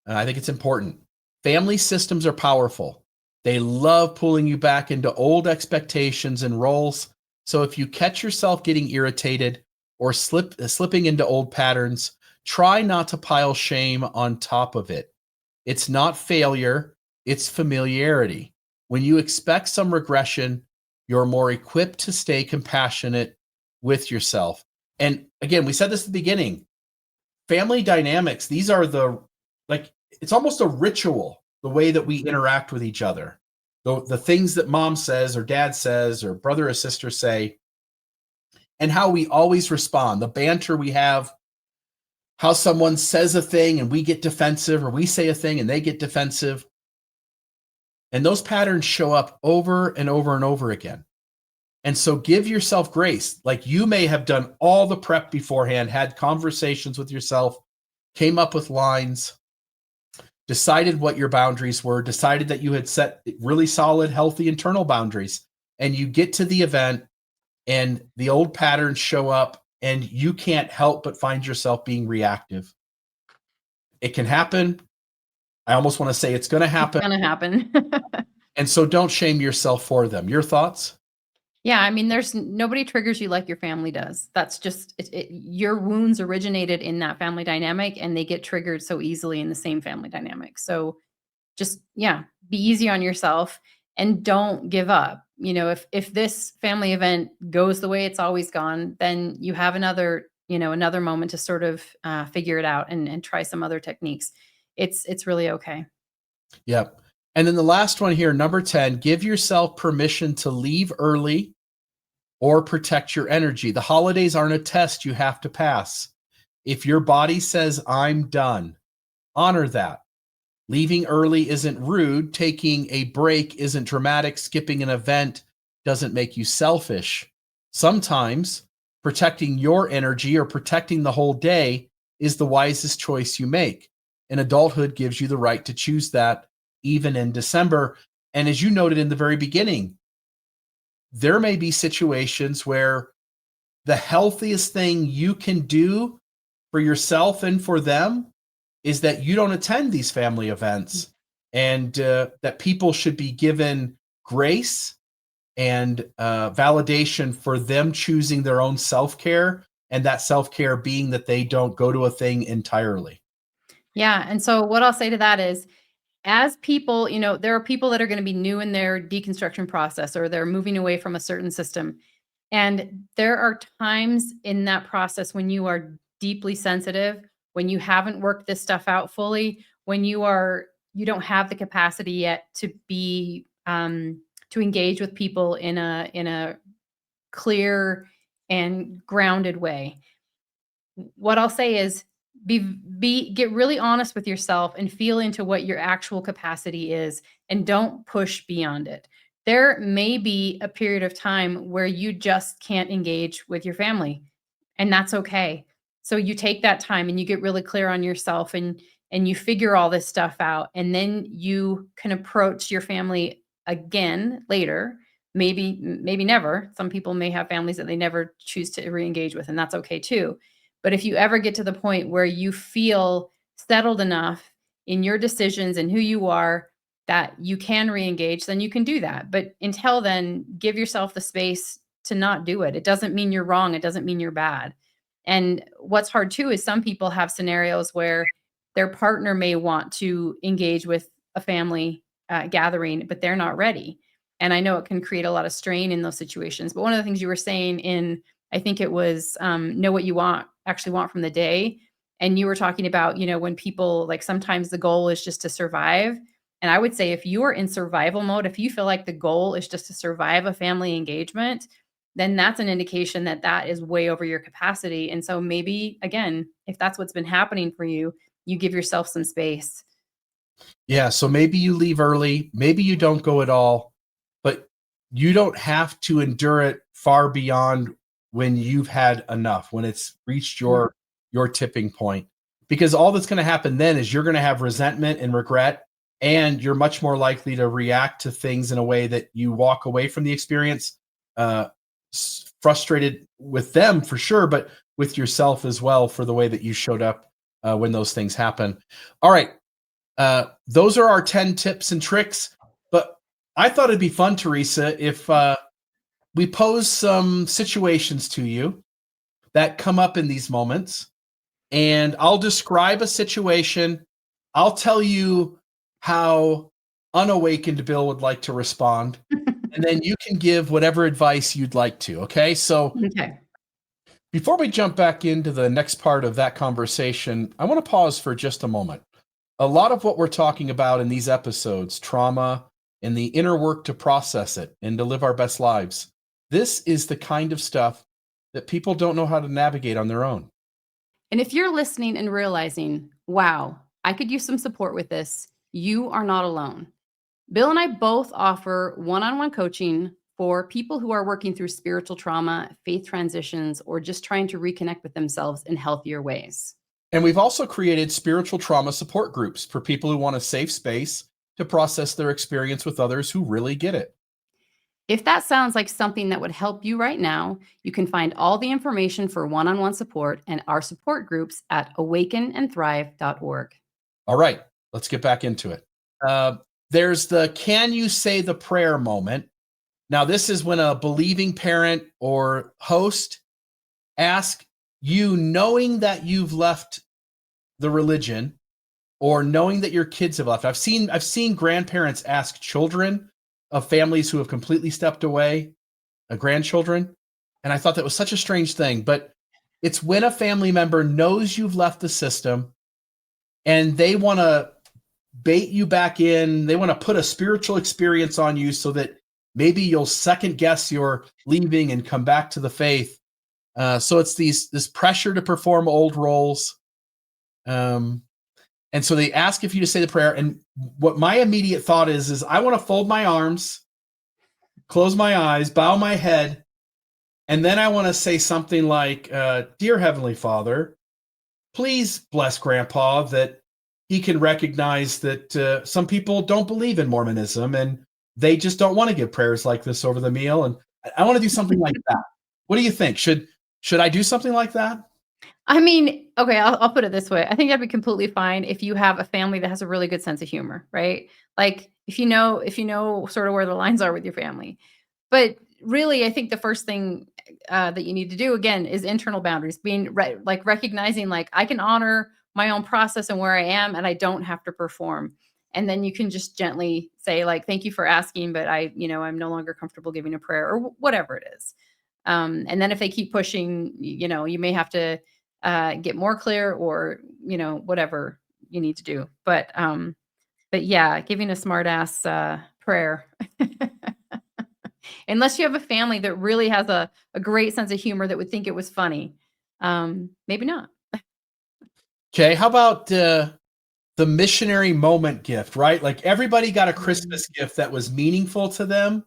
And I think it's important. Family systems are powerful. They love pulling you back into old expectations and roles. So if you catch yourself getting irritated or slipping into old patterns, try not to pile shame on top of it. It's not failure, it's familiarity. When you expect some regression, you're more equipped to stay compassionate with yourself. And again, we said this at the beginning, family dynamics, these are it's almost a ritual, the way that we interact with each other. The things that mom says or dad says or brother or sister say, and how we always respond, the banter we have, how someone says a thing and we get defensive, or we say a thing and they get defensive. And those patterns show up over and over and over again. And so give yourself grace. Like, you may have done all the prep beforehand, had conversations with yourself, came up with lines, decided what your boundaries were, decided that you had set really solid, healthy internal boundaries. And you get to the event and the old patterns show up and you can't help but find yourself being reactive. It can happen. I almost want to say it's going to happen. It's going to happen. And so don't shame yourself for them. Your thoughts? Yeah, I mean, there's nobody triggers you like your family does. That's just your wounds originated in that family dynamic, and they get triggered so easily in the same family dynamic. So just, yeah, be easy on yourself and don't give up. You know, if this family event goes the way it's always gone, then you have another moment to sort of figure it out and try some other techniques. It's really okay. Yep. And then the last one here, number 10, give yourself permission to leave early or protect your energy. The holidays aren't a test you have to pass. If your body says, I'm done, honor that. Leaving early isn't rude. Taking a break isn't dramatic. Skipping an event doesn't make you selfish. Sometimes protecting your energy or protecting the whole day is the wisest choice you make. And adulthood gives you the right to choose that, even in December. And as you noted in the very beginning, there may be situations where the healthiest thing you can do for yourself and for them is that you don't attend these family events, and that people should be given grace and validation for them choosing their own self-care, and that self-care being that they don't go to a thing entirely. Yeah. And so what I'll say to that is, as people, there are people that are going to be new in their deconstruction process, or they're moving away from a certain system. And there are times in that process when you are deeply sensitive, when you haven't worked this stuff out fully, when you don't have the capacity yet to be to engage with people in a clear and grounded way. What I'll say is, get really honest with yourself and feel into what your actual capacity is, and don't push beyond it. There may be a period of time where you just can't engage with your family, and that's okay. So you take that time and you get really clear on yourself, and you figure all this stuff out, and then you can approach your family again later. Maybe never. Some people may have families that they never choose to re-engage with, and that's okay too. But if you ever get to the point where you feel settled enough in your decisions and who you are that you can re-engage, then you can do that. But until then, give yourself the space to not do it. It doesn't mean you're wrong. It doesn't mean you're bad. And what's hard too is some people have scenarios where their partner may want to engage with a family gathering, but they're not ready. And I know it can create a lot of strain in those situations. But one of the things you were saying in, I think it was, know what you actually want from the day. And you were talking about, when people, like, sometimes the goal is just to survive. And I would say, if you are in survival mode, if you feel like the goal is just to survive a family engagement, then that's an indication that that is way over your capacity. And so maybe, again, if that's what's been happening for you, you give yourself some space. Yeah. So maybe you leave early, maybe you don't go at all, but you don't have to endure it far beyond when you've had enough, when it's reached your tipping point. because all that's going to happen then is you're going to have resentment and regret, and you're much more likely to react to things in a way that you walk away from the experience uh, frustrated with them for sure, but with yourself as well for the way that you showed up when those things happen. All right. Those are our 10 tips and tricks. But I thought it'd be fun, Teresa, if we pose some situations to you that come up in these moments, and I'll describe a situation. I'll tell you how unawakened Bill would like to respond, and then you can give whatever advice you'd like to. Okay. So Okay. before we jump back into the next part of that conversation, I want to pause for just a moment. A lot of what we're talking about in these episodes, trauma and the inner work to process it and to live our best lives, this is the kind of stuff that people don't know how to navigate on their own. And if you're listening and realizing, wow, I could use some support with this, you are not alone. Bill and I both offer one-on-one coaching for people who are working through spiritual trauma, faith transitions, or just trying to reconnect with themselves in healthier ways. And we've also created spiritual trauma support groups for people who want a safe space to process their experience with others who really get it. If that sounds like something that would help you right now, you can find all the information for one-on-one support and our support groups at awakenandthrive.org. All right, let's get back into it. There's the can you say the prayer moment. Now, this is when a believing parent or host asks you, knowing that you've left the religion or knowing that your kids have left. I've seen grandparents ask children of families who have completely stepped away, grandchildren, and I thought that was such a strange thing. But it's when a family member knows you've left the system and they want to bait you back in. They want to put a spiritual experience on you so that maybe you'll second guess your leaving and come back to the faith. So it's this pressure to perform old roles. And so they ask if you to say the prayer. And what my immediate thought is I want to fold my arms, close my eyes, bow my head. And then I want to say something like, Dear Heavenly Father, please bless Grandpa that he can recognize that some people don't believe in Mormonism and they just don't want to give prayers like this over the meal. And I want to do something like that. What do you think? Should I do something like that? I mean, okay, I'll put it this way. I think that'd be completely fine if you have a family that has a really good sense of humor, right? Like if you know sort of where the lines are with your family. But really, I think the first thing that you need to do again is internal boundaries, being like recognizing like I can honor my own process and where I am, and I don't have to perform. And then you can just gently say like, "Thank you for asking, but I'm no longer comfortable giving a prayer," or whatever it is. And then if they keep pushing, you may have to get more clear or whatever you need to do. But yeah, giving a smart ass prayer. Unless you have a family that really has a great sense of humor that would think it was funny. Maybe not. Okay, how about the missionary moment gift, right? Like everybody got a Christmas gift that was meaningful to them,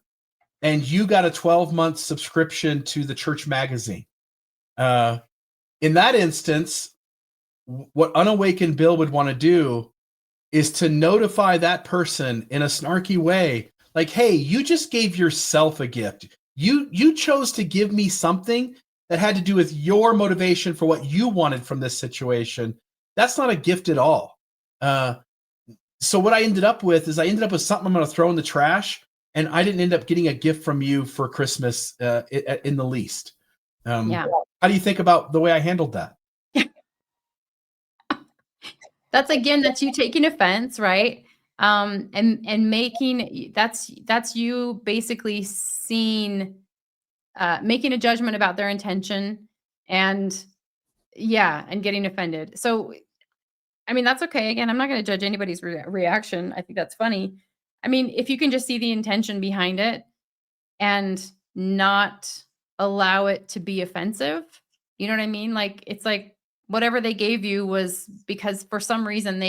and you got a 12-month subscription to the church magazine. In that instance, what unawakened Bill would want to do is to notify that person in a snarky way, like, hey, you just gave yourself a gift. You chose to give me something that had to do with your motivation for what you wanted from this situation. That's not a gift at all. So what I ended up with something I'm going to throw in the trash, and I didn't end up getting a gift from you for Christmas in the least. Yeah. How do you think about the way I handled that? That's you taking offense, right? And making that's you basically making a judgment about their intention and getting offended. So, I mean, that's okay. Again, I'm not going to judge anybody's reaction. I think that's funny. I mean, if you can just see the intention behind it and not allow it to be offensive, you know what I mean? Like, it's like whatever they gave you was because for some reason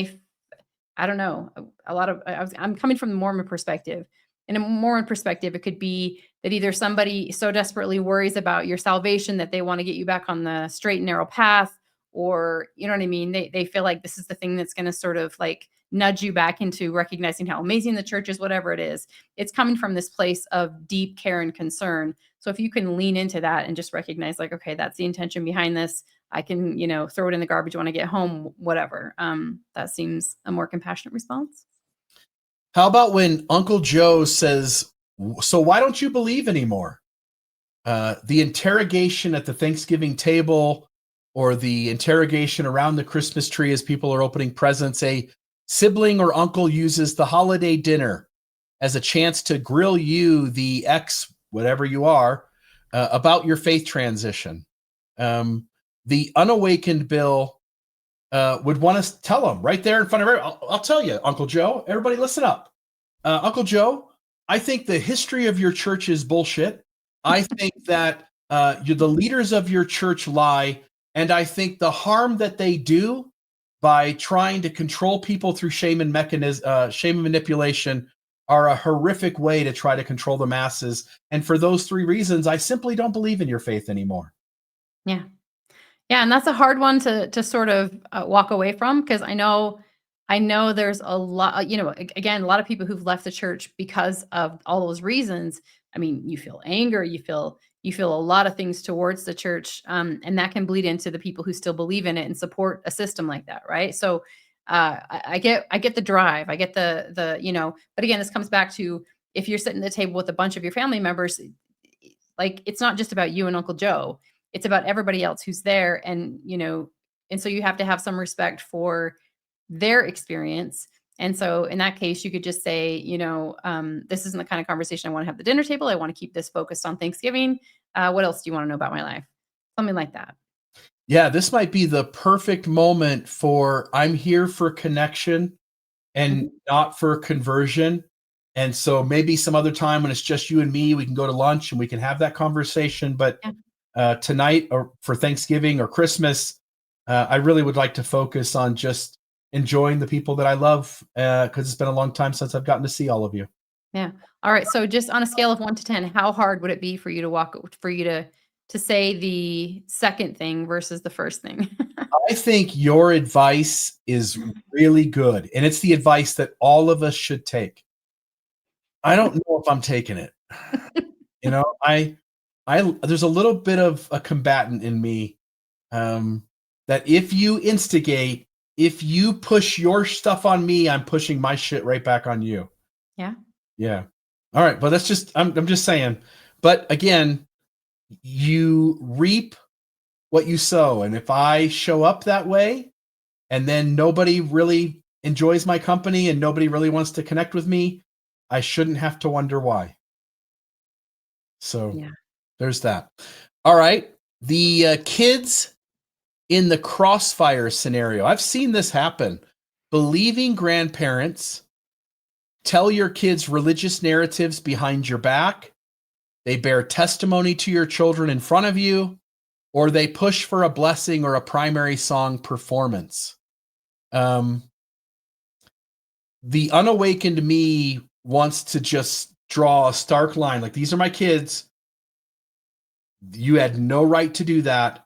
I don't know, I'm coming from the Mormon perspective. In a Mormon perspective, it could be that either somebody so desperately worries about your salvation that they want to get you back on the straight and narrow path, or you know what I mean? They feel like this is the thing that's going to sort of like nudge you back into recognizing how amazing the church is, whatever it is. It's coming from this place of deep care and concern. So if you can lean into that and just recognize like, okay, that's the intention behind this. I can, throw it in the garbage when I get home, whatever. That seems a more compassionate response. How about when Uncle Joe says, so why don't you believe anymore? The interrogation at the Thanksgiving table or the interrogation around the Christmas tree as people are opening presents, a sibling or uncle uses the holiday dinner as a chance to grill you, the ex, whatever you are, about your faith transition. The unawakened Bill would want to tell them right there in front of everybody. I'll tell you, Uncle Joe, everybody listen up. Uncle Joe, I think the history of your church is bullshit. I think that the leaders of your church lie, and I think the harm that they do by trying to control people through shame and manipulation are a horrific way to try to control the masses. And for those three reasons, I simply don't believe in your faith anymore. Yeah. Yeah, and that's a hard one to sort of walk away from, because I know there's a lot, again, a lot of people who've left the church because of all those reasons. I mean, you feel anger, you feel a lot of things towards the church, and that can bleed into the people who still believe in it and support a system like that, right? So I get the drive, I get the. But again, this comes back to, if you're sitting at the table with a bunch of your family members, like it's not just about you and Uncle Joe. It's about everybody else who's there. And, and so you have to have some respect for their experience. And so in that case, you could just say, this isn't the kind of conversation I want to have at the dinner table. I want to keep this focused on Thanksgiving. What else do you want to know about my life? Something like that. Yeah, this might be the perfect moment for, I'm here for connection and not for conversion. And so maybe some other time when it's just you and me, we can go to lunch and we can have that conversation. But tonight or for Thanksgiving or Christmas, I really would like to focus on just enjoying the people that I love, because it's been a long time since I've gotten to see all of you. Yeah. All right. So just on a scale of 1 to 10, how hard would it be for you to say the second thing versus the first thing? I think your advice is really good, and it's the advice that all of us should take. I don't know if I'm taking it. I there's a little bit of a combatant in me, that if you instigate, if you push your stuff on me, I'm pushing my shit right back on you. Yeah. Yeah. All right. But I'm just saying. But again, you reap what you sow. And if I show up that way and then nobody really enjoys my company and nobody really wants to connect with me, I shouldn't have to wonder why. So Yeah. There's that. All right. The kids in the crossfire scenario. I've seen this happen. Believing grandparents tell your kids religious narratives behind your back. They bear testimony to your children in front of you, or they push for a blessing or a primary song performance. The unawakened me wants to just draw a stark line. Like, these are my kids. You had no right to do that.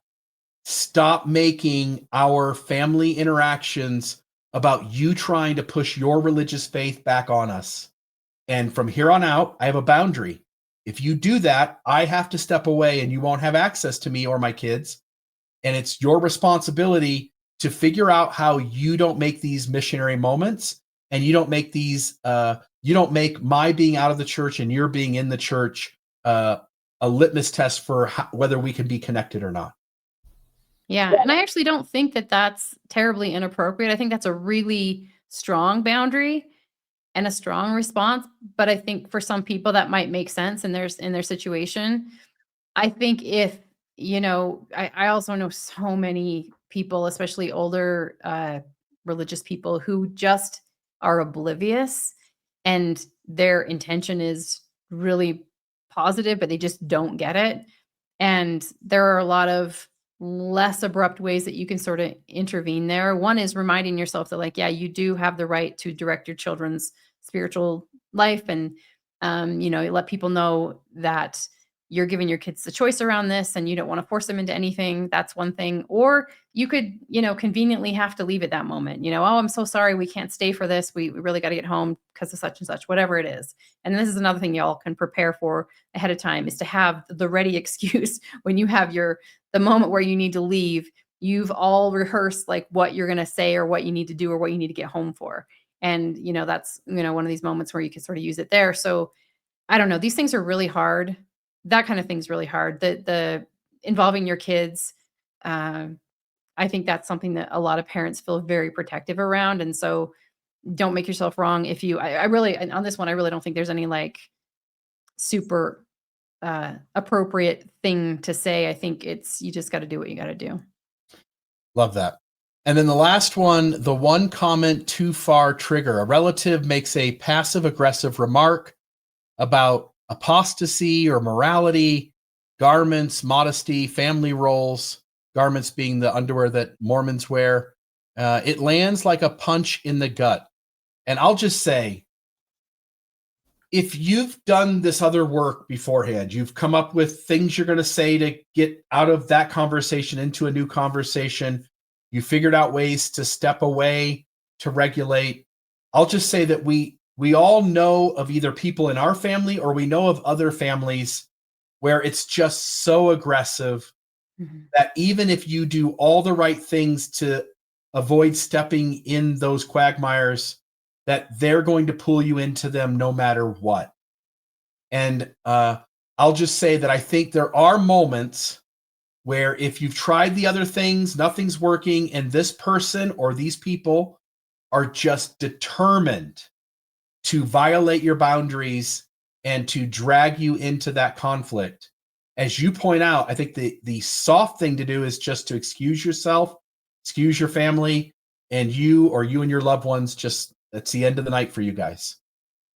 Stop making our family interactions about you trying to push your religious faith back on us. And from here on out, I have a boundary. If you do that, I have to step away and you won't have access to me or my kids. And it's your responsibility to figure out how you don't make these missionary moments, and you don't make these, you don't make my being out of the church and your being in the church a litmus test for whether we can be connected or not. Yeah. And I actually don't think that that's terribly inappropriate. I think that's a really strong boundary and a strong response. But I think for some people that might make sense in their situation. I think if, I also know so many people, especially older religious people, who just are oblivious and their intention is really positive, but they just don't get it. And there are a lot of less abrupt ways that you can sort of intervene there. One is reminding yourself that, like, yeah, you do have the right to direct your children's spiritual life, and let people know that you're giving your kids the choice around this and you don't want to force them into anything. That's one thing. Or you could, conveniently have to leave at that moment. Oh, I'm so sorry. We can't stay for this. We really got to get home because of such and such, whatever it is. And this is another thing y'all can prepare for ahead of time, is to have the ready excuse when you have the moment where you need to leave. You've all rehearsed like what you're going to say or what you need to do or what you need to get home for. And, that's, one of these moments where you can sort of use it there. So I don't know. These things are really hard. That kind of thing's really hard. The involving your kids, I think that's something that a lot of parents feel very protective around. And so don't make yourself wrong. If you, I really, and on this one, I really don't think there's any like super appropriate thing to say. I think you just got to do what you got to do. Love that. And then the last one, the one comment too far trigger. A relative makes a passive aggressive remark about apostasy or morality, garments, modesty, family roles, garments being the underwear that Mormons wear. It lands like a punch in the gut. And I'll just say, if you've done this other work beforehand, you've come up with things you're going to say to get out of that conversation into a new conversation, you figured out ways to step away, to regulate. I'll just say that we all know of either people in our family or we know of other families where it's just so aggressive that even if you do all the right things to avoid stepping in those quagmires, that they're going to pull you into them no matter what. And I'll just say that I think there are moments where if you've tried the other things, nothing's working, and this person or these people are just determined to violate your boundaries and to drag you into that conflict. As you point out, I think the soft thing to do is just to excuse yourself, excuse your family, and you and your loved ones, just that's the end of the night for you guys.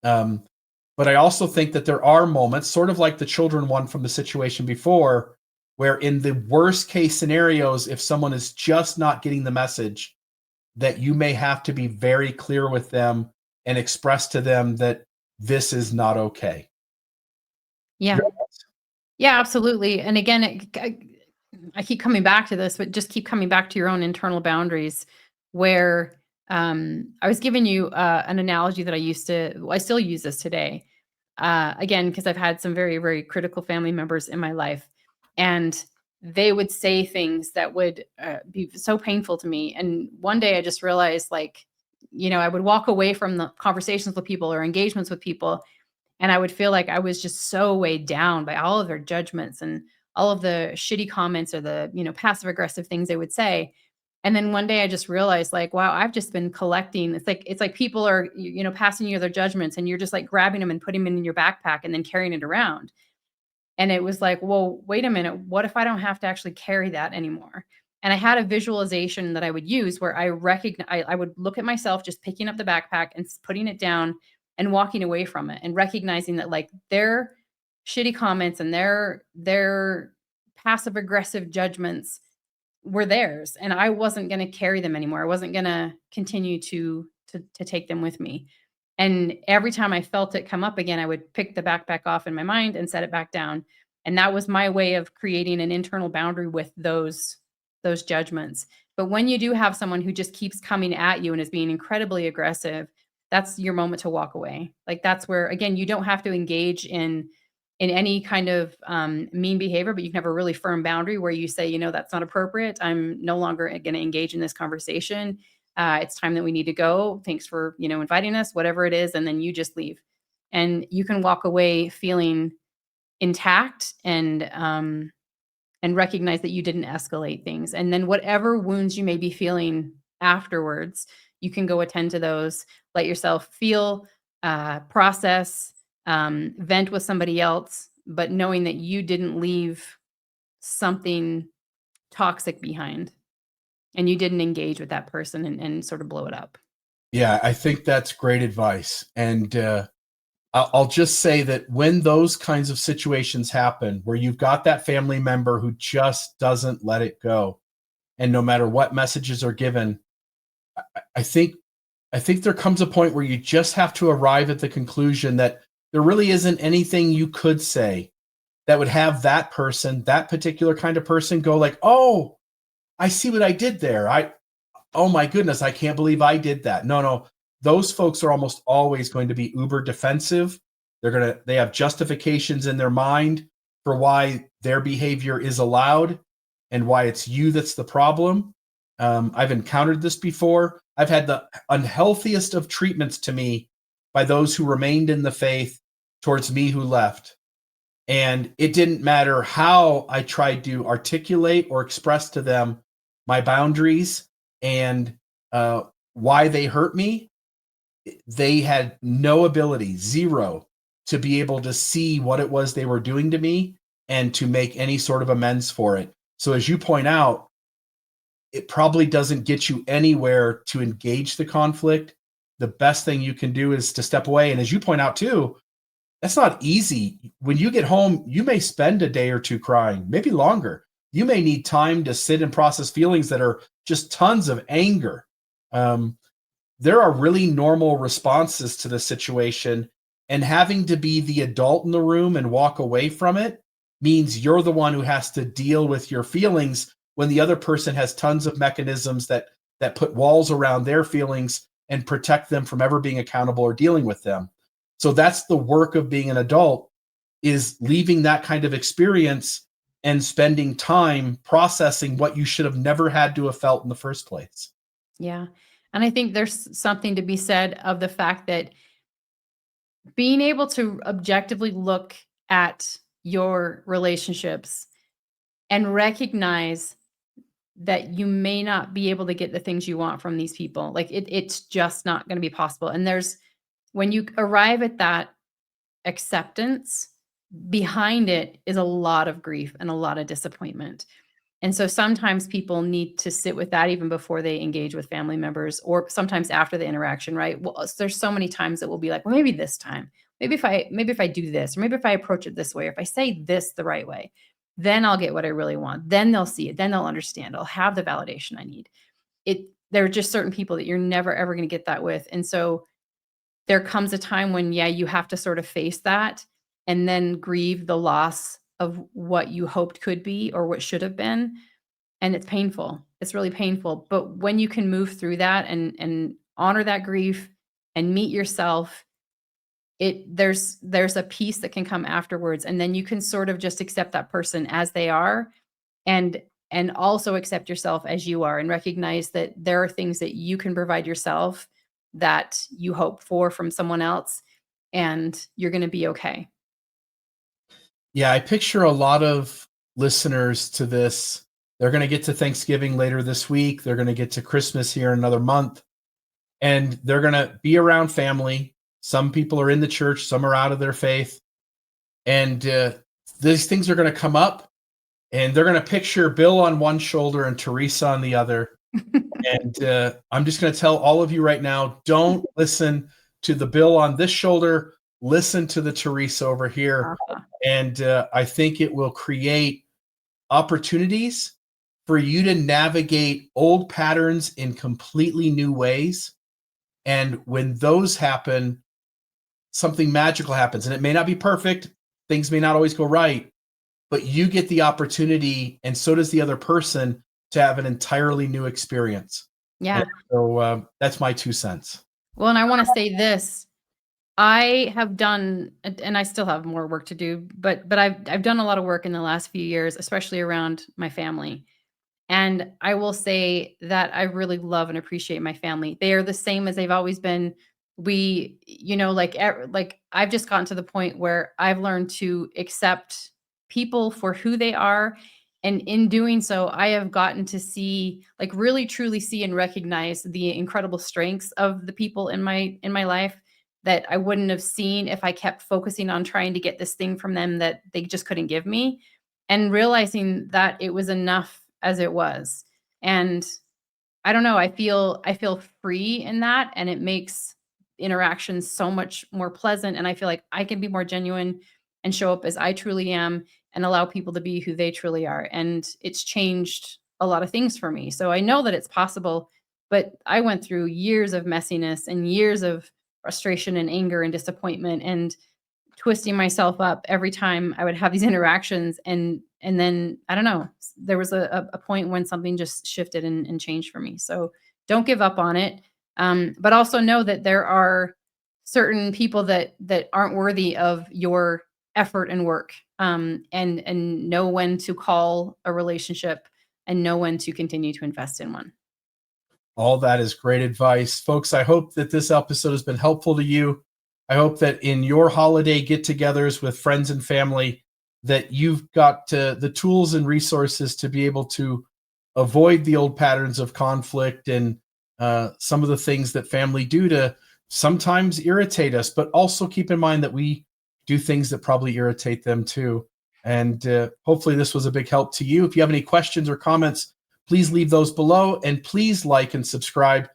But I also think that there are moments, sort of like the children one from the situation before, where in the worst case scenarios, if someone is just not getting the message, that you may have to be very clear with them and express to them that this is not okay. Yeah. Yeah, absolutely. And again, I keep coming back to this, but just keep coming back to your own internal boundaries where I was giving you an analogy that I still use this today. Again, because I've had some very, very critical family members in my life, and they would say things that would be so painful to me. And one day I just realized, like, I would walk away from the conversations with people or engagements with people, and I would feel like I was just so weighed down by all of their judgments and all of the shitty comments or the, passive aggressive things they would say. And then one day I just realized, like, wow, I've just been collecting. It's like people are, passing you their judgments and you're just like grabbing them and putting them in your backpack and then carrying it around. And it was like, well, wait a minute. What if I don't have to actually carry that anymore? And I had a visualization that I would use where I would look at myself just picking up the backpack and putting it down and walking away from it and recognizing that, like, their shitty comments and their passive aggressive judgments were theirs, and I wasn't going to carry them anymore. I wasn't going to continue to take them with me. And every time I felt it come up again, I would pick the backpack off in my mind and set it back down. And that was my way of creating an internal boundary with those judgments. But when you do have someone who just keeps coming at you and is being incredibly aggressive, that's your moment to walk away. Like, that's where, again, you don't have to engage in any kind of mean behavior, but you can have a really firm boundary where you say, that's not appropriate. I'm no longer going to engage in this conversation. It's time that we need to go. Thanks for, inviting us, whatever it is. And then you just leave, and you can walk away feeling intact and recognize that you didn't escalate things. And then whatever wounds you may be feeling afterwards, you can go attend to those, let yourself feel, process, vent with somebody else, but knowing that you didn't leave something toxic behind and you didn't engage with that person and sort of blow it up. Yeah, I think that's great advice. And I'll just say that when those kinds of situations happen, where you've got that family member who just doesn't let it go, and no matter what messages are given, I think there comes a point where you just have to arrive at the conclusion that there really isn't anything you could say that would have that person, that particular kind of person, go like, "Oh, I see what I did there. Oh my goodness, I can't believe I did that." No. Those folks are almost always going to be uber defensive. They have justifications in their mind for why their behavior is allowed and why it's you that's the problem. I've encountered this before. I've had the unhealthiest of treatments to me by those who remained in the faith towards me who left. And it didn't matter how I tried to articulate or express to them my boundaries and why they hurt me. They had no ability, zero, to be able to see what it was they were doing to me and to make any sort of amends for it. So, as you point out, it probably doesn't get you anywhere to engage the conflict. The best thing you can do is to step away. And as you point out too, that's not easy. When you get home, you may spend a day or two crying, maybe longer. You may need time to sit and process feelings that are just tons of anger. There are really normal responses to the situation, and having to be the adult in the room and walk away from it means you're the one who has to deal with your feelings when the other person has tons of mechanisms that put walls around their feelings and protect them from ever being accountable or dealing with them. So that's the work of being an adult, is leaving that kind of experience and spending time processing what you should have never had to have felt in the first place. Yeah. And I think there's something to be said of the fact that being able to objectively look at your relationships and recognize that you may not be able to get the things you want from these people. Like it's just not going to be possible. And when you arrive at that acceptance, behind it is a lot of grief and a lot of disappointment. And so sometimes people need to sit with that even before they engage with family members, or sometimes after the interaction, right? Well, there's so many times that we'll be like, well, maybe this time, maybe if I do this, or maybe if I approach it this way, or if I say this the right way, then I'll get what I really want. Then they'll see it. Then they'll understand. I'll have the validation I need. There are just certain people that you're never, ever going to get that with. And so there comes a time when, yeah, you have to sort of face that and then grieve the loss of what you hoped could be or what should have been. And it's painful. It's really painful. But when you can move through that and honor that grief and meet yourself, there's a peace that can come afterwards. And then you can sort of just accept that person as they are, and also accept yourself as you are, and recognize that there are things that you can provide yourself that you hope for from someone else, and you're going to be okay. Yeah, I picture a lot of listeners to this. They're going to get to Thanksgiving later this week. They're going to get to Christmas here in another month, and they're going to be around family. Some people are in the church, some are out of their faith. And these things are going to come up, and they're going to picture Bill on one shoulder and Teresa on the other. And I'm just going to tell all of you right now, don't listen to the Bill on this shoulder. Listen to the Teresa over here. Uh-huh. And I think it will create opportunities for you to navigate old patterns in completely new ways. And when those happen, something magical happens. And it may not be perfect. Things may not always go right. But you get the opportunity, and so does the other person, to have an entirely new experience. Yeah. And so that's my 2 cents. Well, and I want to say this. I have done, and I still have more work to do, but I've done a lot of work in the last few years, especially around my family. And I will say that I really love and appreciate my family. They are the same as they've always been. We, like I've just gotten to the point where I've learned to accept people for who they are. And in doing so, I have gotten to see, like, really truly see and recognize the incredible strengths of the people in my life that I wouldn't have seen if I kept focusing on trying to get this thing from them that they just couldn't give me, and realizing that it was enough as it was. And I don't know, I feel free in that, and it makes interactions so much more pleasant, and I feel like I can be more genuine and show up as I truly am and allow people to be who they truly are. And it's changed a lot of things for me. So I know that it's possible, but I went through years of messiness and years of frustration and anger and disappointment and twisting myself up every time I would have these interactions. And then I don't know, there was a point when something just shifted and changed for me. So don't give up on it. But also know that there are certain people that aren't worthy of your effort and work, and know when to call a relationship and know when to continue to invest in one. All that is great advice. Folks, I hope that this episode has been helpful to you. I hope that in your holiday get-togethers with friends and family, that you've got the tools and resources to be able to avoid the old patterns of conflict and some of the things that family do to sometimes irritate us, but also keep in mind that we do things that probably irritate them too. And hopefully this was a big help to you. If you have any questions or comments, please leave those below, and please like and subscribe.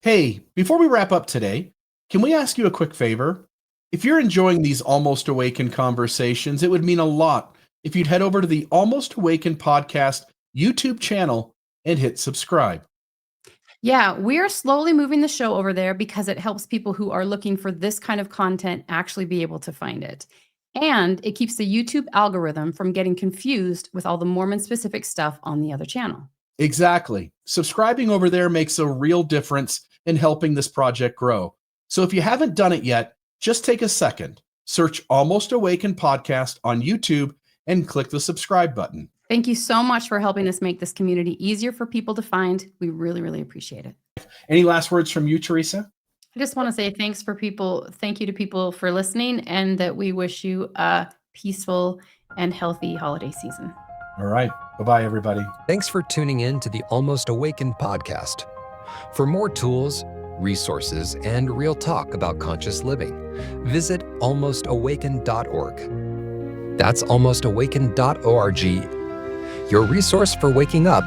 Hey, before we wrap up today, can we ask you a quick favor? If you're enjoying these Almost Awakened conversations, it would mean a lot if you'd head over to the Almost Awakened podcast YouTube channel and hit subscribe. Yeah, we're slowly moving the show over there because it helps people who are looking for this kind of content actually be able to find it. And it keeps the YouTube algorithm from getting confused with all the Mormon specific stuff on the other channel. Exactly. Subscribing over there makes a real difference in helping this project grow. So if you haven't done it yet, just take a second, search Almost Awakened Podcast on YouTube and click the subscribe button. Thank you so much for helping us make this community easier for people to find. We really, really appreciate it. Any last words from you, Teresa? I just want to say thank you to people for listening, and that we wish you a peaceful and healthy holiday season. All right. Bye-bye, everybody. Thanks for tuning in to the Almost Awakened podcast. For more tools, resources, and real talk about conscious living, visit almostawakened.org. That's almostawakened.org, your resource for waking up